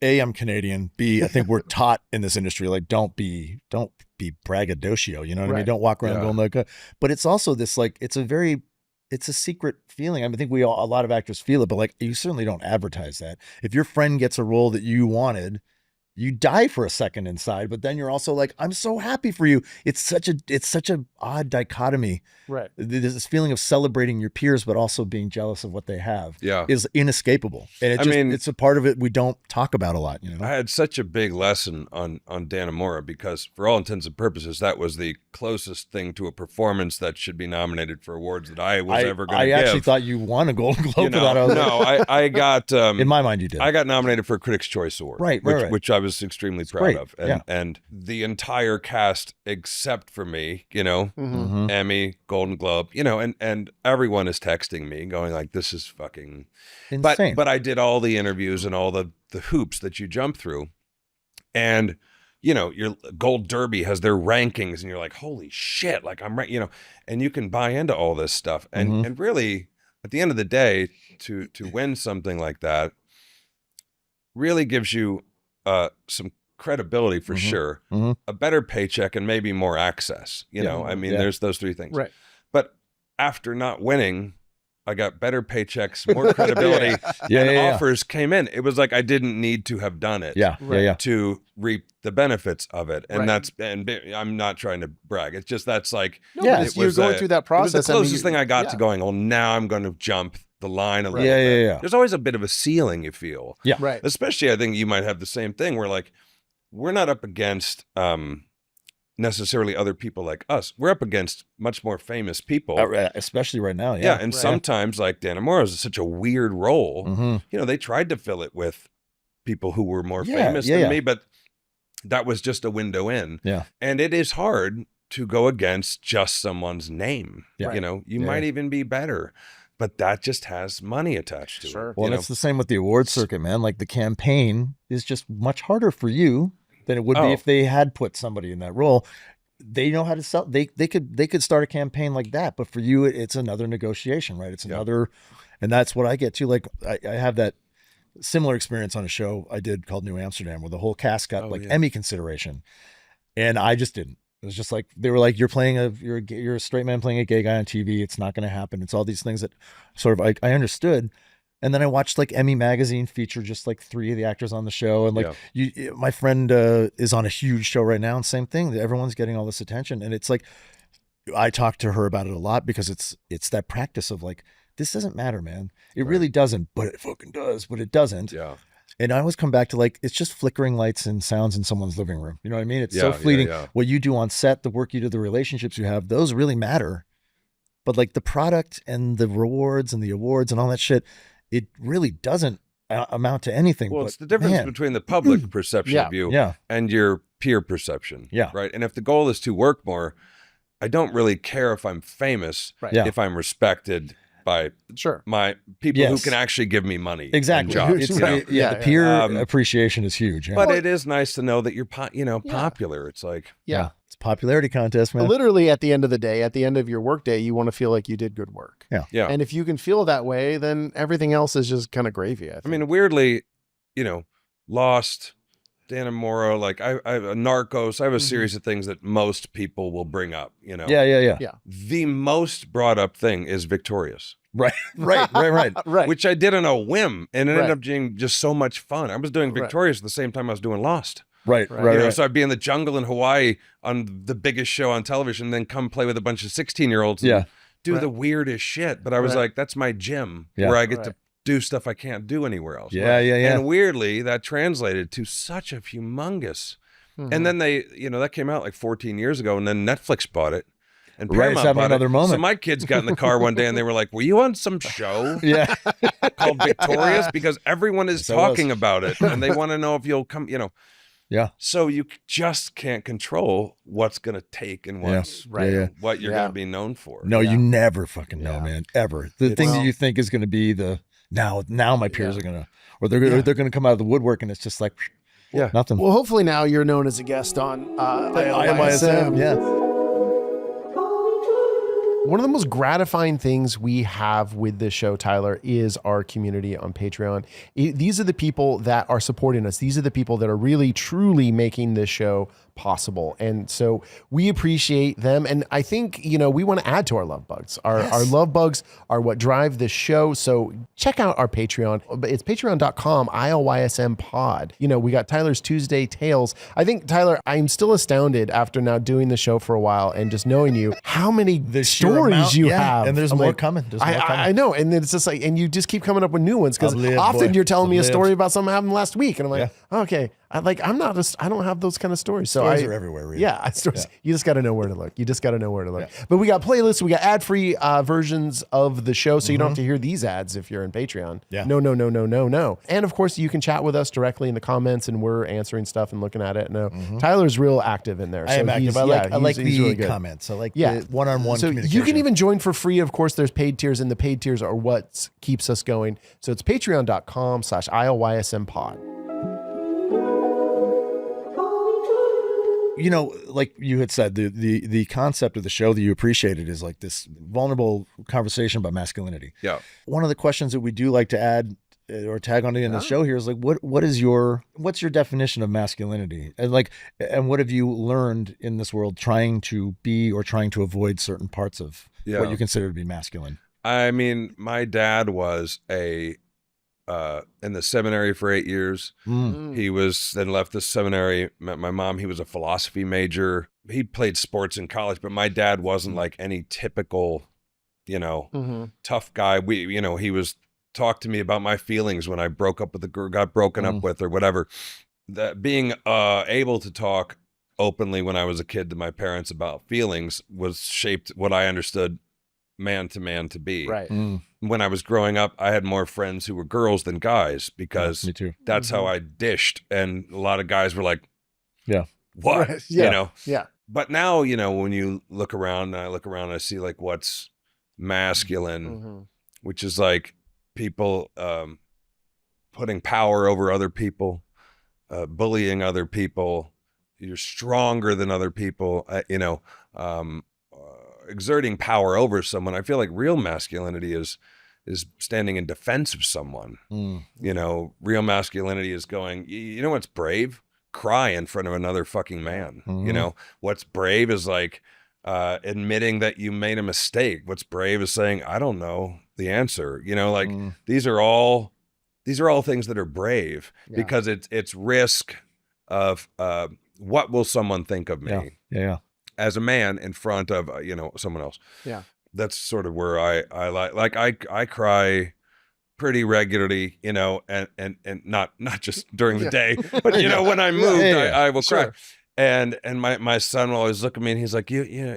S3: A, I'm Canadian. B, I think we're taught in this industry, like, don't be braggadocio. You know what I mean? Don't walk around going like, but it's also this, like, it's a secret feeling. I mean, I think a lot of actors feel it, but like, you certainly don't advertise that. If your friend gets a role that you wanted, you die for a second inside, but then you're also like, I'm so happy for you. It's such a odd dichotomy.
S2: Right.
S3: There's this feeling of celebrating your peers, but also being jealous of what they have.
S1: Yeah.
S3: Is inescapable. And it's a part of it we don't talk about a lot. I
S1: had such a big lesson on Dannemora because for all intents and purposes, that was the closest thing to a performance that should be nominated for awards that I was ever going to give.
S3: I actually thought you won a Golden Globe for that.
S1: I got
S3: in my mind you did.
S1: I got nominated for a Critics' Choice Award, which I was extremely proud of, and the entire cast except for me, Emmy, Golden Globe, and everyone is texting me going like, this is fucking
S3: insane.
S1: But I did all the interviews and all the hoops that you jump through, and your Gold Derby has their rankings, and you're like, holy shit, like I'm right, and you can buy into all this stuff, and really at the end of the day, to win something like that really gives you some credibility for sure, a better paycheck, and maybe more access. There's those three things.
S2: Right.
S1: But after not winning, I got better paychecks, more credibility, and offers came in. It was like I didn't need to have done it to reap the benefits of it. And I'm not trying to brag. It's just that's like,
S2: you're going through that process.
S1: It was the closest thing I got to going, well, now I'm going to jump the line a little bit. Yeah. There's always a bit of a ceiling, you feel.
S3: Yeah.
S2: Right.
S1: Especially, I think you might have the same thing where like, we're not up against necessarily other people like us. We're up against much more famous people.
S3: Especially right now.
S1: Yeah. And sometimes like Dannemora is such a weird role. You know, they tried to fill it with people who were more famous than me, but that was just a window in.
S3: Yeah.
S1: And it is hard to go against just someone's name.
S3: Yeah.
S1: You know, you might even be better, but that just has money attached to it.
S3: Well, it's the same with the award circuit, man. Like the campaign is just much harder for you than it would be if they had put somebody in that role. They know how to sell. They could start a campaign like that, but for you, it's another negotiation, right? It's another, and that's what I get to. Like I have that similar experience on a show I did called New Amsterdam, where the whole cast got Emmy consideration, and I just didn't. It was just like, they were like, you're a straight man playing a gay guy on TV. It's not going to happen. It's all these things that sort of I understood. And then I watched like Emmy magazine feature just like 3 of the actors on the show. And like my friend is on a huge show right now, and same thing. Everyone's getting all this attention. And it's like, I talk to her about it a lot because it's that practice of like, this doesn't matter, man. It really doesn't, but it fucking does, but it doesn't. Yeah. And I always come back to like, it's just flickering lights and sounds in someone's living room. You know what I mean? It's so fleeting. What you do on set, the work you do, the relationships you have, those really matter. But like the product and the rewards and the awards and all that shit, it really doesn't amount to anything.
S1: Well, it's the difference between the public perception of you and your peer perception. Yeah. Right. And if the goal is to work more, I don't really care if I'm famous, if I'm respected by my people who can actually give me money.
S3: Exactly.
S1: Jobs,
S3: the peer appreciation is huge.
S1: But it is nice to know that you're popular. It's like,
S3: it's a popularity contest, man.
S2: Literally at the end of the day, at the end of your work day, you want to feel like you did good work.
S1: Yeah.
S2: And if you can feel that way, then everything else is just kind of gravy. I
S1: mean, weirdly, Lost, Dannemora, like I have a Narcos. I have a series of things that most people will bring up,
S3: Yeah.
S1: The most brought up thing is Victorious.
S3: Right.
S1: Which I did on a whim, and it ended up being just so much fun. I was doing Victorious at the same time I was doing Lost.
S3: Right.
S1: So I'd be in the jungle in Hawaii on the biggest show on television, then come play with a bunch of 16-year-olds and do the weirdest shit. But I was like, that's my gym where I get to do stuff I can't do anywhere else.
S3: Yeah.
S1: And weirdly, that translated to such a humongous. And then they, that came out like 14 years ago, and then Netflix bought it. And Paramount
S3: having another moment.
S1: So my kids got in the car one day and they were like, "Were you on some show called Victorious?" Because everyone is talking about it, and they want to know if you'll come.
S3: Yeah.
S1: So you just can't control what's going to take and what's what you're going to be known for.
S3: No, you never fucking know, man. Ever. The thing that you think is going to be the now my peers are going to, or they're going to come out of the woodwork, and it's just like nothing.
S2: Well, hopefully now you're known as a guest on ILYSM.
S3: Yeah.
S2: One of the most gratifying things we have with this show, Tyler, is our community on Patreon. These are the people that are supporting us. These are the people that are really, truly making this show possible. And so we appreciate them. And I think, we want to add to our love bugs. Our love bugs are what drive this show. So check out our Patreon. It's patreon.com, ILYSM pod. We got Tyler's Tuesday Tales. I think, Tyler, I'm still astounded after now doing the show for a while and just knowing you, how many stories you have.
S3: And there's more coming.
S2: I know. And then it's just like, and you just keep coming up with new ones, because often you're telling me a story about something that happened last week. And I'm like, okay. I don't have those kind of stories. So
S3: stories are everywhere. Really.
S2: Yeah, you just got to know where to look. But we got playlists. We got ad-free versions of the show, so you don't have to hear these ads if you're in Patreon.
S3: Yeah.
S2: No. And of course, you can chat with us directly in the comments, and we're answering stuff and looking at it. No, Tyler's real active in there.
S3: I am active. I like the really comments. I like the one-on-one communication.
S2: You can even join for free. Of course, there's paid tiers, and the paid tiers are what keeps us going. So it's patreon.com/ILYSMpod.
S3: Like you had said, the concept of the show that you appreciated is like this vulnerable conversation about masculinity.
S1: Yeah.
S3: One of the questions that we do like to add or tag on in the show here is like, what's your definition of masculinity? And what have you learned in this world trying to be or trying to avoid certain parts of what you consider to be masculine?
S1: I mean, my dad was in the seminary for 8 years. He was then left the seminary, met my mom. He was a philosophy major. He played sports in college, but my dad wasn't like any typical you know, tough guy. He was talked to me about my feelings when I broke up with the girl, got broken up with or whatever. That being able to talk openly when I was a kid to my parents about feelings was shaped what I understood man to be.
S2: Right.
S1: When I was growing up, I had more friends who were girls than guys because
S3: me too.
S1: That's how I dished. And a lot of guys were like, what?
S2: Right.
S1: You know?
S2: Yeah.
S1: But now, you know, when you look around and I look around, I see like what's masculine, which is like people putting power over other people, bullying other people. You're stronger than other people, exerting power over someone. I feel like real masculinity is standing in defense of someone. You know, real masculinity is going, you know what's brave? Cry in front of another fucking man. You know, what's brave is like admitting that you made a mistake. What's brave is saying, I don't know the answer. You know, like these are all things that are brave because it's risk of what will someone think of me as a man in front of someone else. Yeah, that's sort of where I cry pretty regularly, you know, and not just during the day, but you know, when I moved, I will cry. And my son will always look at me and he's like,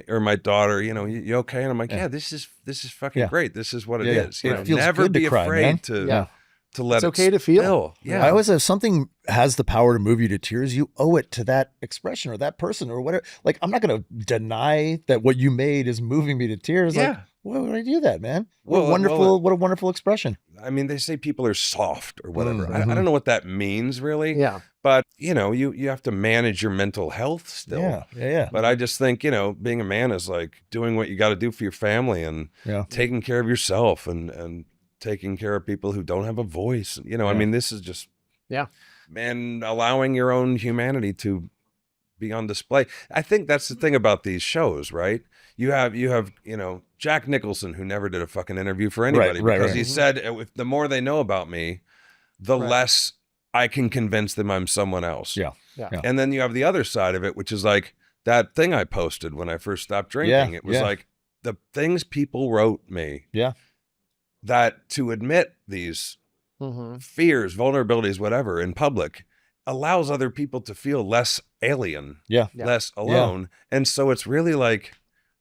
S1: or my daughter, you know, you okay? And I'm like, yeah, this is fucking great. This is what it is. You know, never be afraid to let
S2: it's okay to feel.
S3: Yeah. I always have something has the power to move you to tears. You owe it to that expression or that person or whatever. Like, I'm not going to deny that what you made is moving me to tears. Yeah. Like, why would I do that, man? What a wonderful expression.
S1: I mean, they say people are soft or whatever. I don't know what that means really.
S2: Yeah.
S1: But, you know, you have to manage your mental health still.
S3: Yeah.
S1: But I just think, you know, being a man is like doing what you got to do for your family and taking care of yourself and taking care of people who don't have a voice. You know, I mean, this is just, and allowing your own humanity to be on display. I think that's the thing about these shows, right? You have, you know, Jack Nicholson, who never did a fucking interview for anybody because he said, if the more they know about me, the less I can convince them I'm someone else. Yeah. And then you have the other side of it, which is like that thing I posted when I first stopped drinking. It was like the things people wrote me. Yeah. That to admit these fears, vulnerabilities, whatever, in public allows other people to feel less alien, less alone. And so it's really like,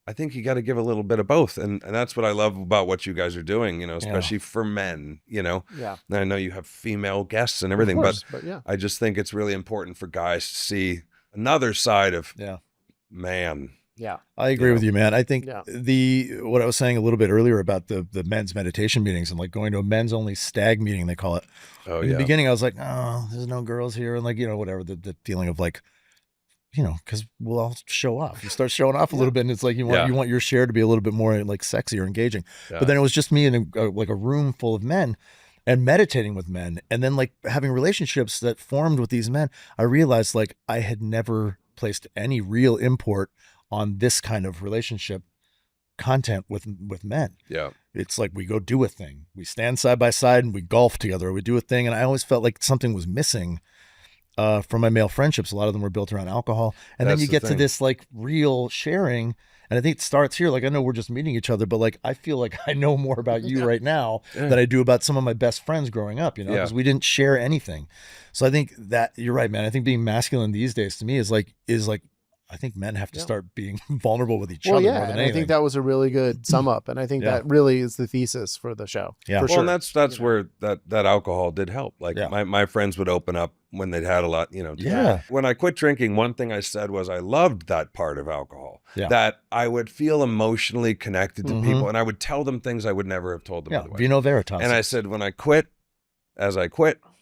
S1: I think you got to give a little bit of both. And that's what I love about what you guys are doing, you know, especially for men, you know. Yeah. And I know you have female guests and everything, but I just think it's really important for guys to see another side of man.
S2: Yeah.
S3: I agree with you, man. I think what I was saying a little bit earlier about the men's meditation meetings and like going to a men's only stag meeting, they call it. In the beginning, I was like, oh, there's no girls here. And like, you know, whatever, the feeling of like, you know, because we'll all show off. You start showing off a little bit and it's like, you want your share to be a little bit more like sexy or engaging. Yeah. But then it was just me in like a room full of men and meditating with men. And then like having relationships that formed with these men, I realized like I had never placed any real import on this kind of relationship content with men. Yeah. It's like we go do a thing. We stand side by side and we golf together or we do a thing. And I always felt like something was missing from my male friendships. A lot of them were built around alcohol. And then you get to this like real sharing. And I think it starts here. Like, I know we're just meeting each other, but like, I feel like I know more about you right now than I do about some of my best friends growing up, you know, because we didn't share anything. So I think that you're right, man. I think being masculine these days to me is like, I think men have to start being vulnerable with each other more than anything.
S2: I think that was a really good sum up. And I think that really is the thesis for the show.
S3: Yeah.
S2: For sure.
S1: And that's where that alcohol did help. Like my friends would open up when they'd had a lot, you know. When I quit drinking, one thing I said was I loved that part of alcohol. Yeah. That I would feel emotionally connected to people and I would tell them things I would never have told them otherwise.
S3: Vino Veritas.
S1: And I said, when I quit,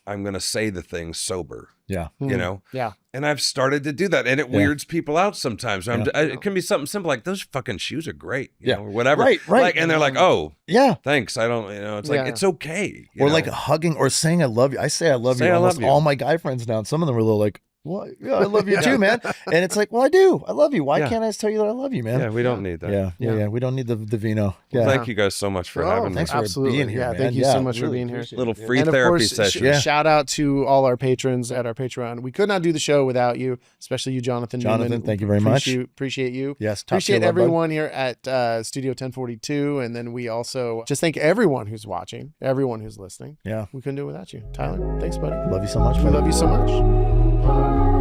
S1: I'm going to say the things sober.
S3: Yeah.
S1: You know?
S2: Yeah.
S1: And I've started to do that. And it weirds people out sometimes. It can be something simple like, those fucking shoes are great. You know, or whatever.
S3: Right.
S1: Like, and they're like, oh,
S3: yeah,
S1: thanks. I don't, you know, it's like, it's okay.
S3: Or like hugging or saying I love you. I say I love you almost all my guy friends now. And some of them are a little like, Well, yeah, I love you too, man. And it's like, well, I do. I love you. Why can't I just tell you that I love you, man?
S1: Yeah, we don't need that.
S3: Yeah. We don't need the vino.
S1: Well, thank you guys so much for having me.
S3: Thanks for being here, man.
S2: Thank you so much for being here.
S1: Little free therapy session.
S2: Shout out to all our patrons at our Patreon. We could not do the show without you, especially you, Jonathan.
S3: Jonathan, thank you very much.
S2: Appreciate you.
S3: Yes,
S2: appreciate everyone here at Studio 1042, and then we also just thank everyone who's watching, everyone who's listening.
S3: Yeah,
S2: we couldn't do it without you, Tyler. Thanks, buddy.
S3: Love you so much.
S2: We love you so much.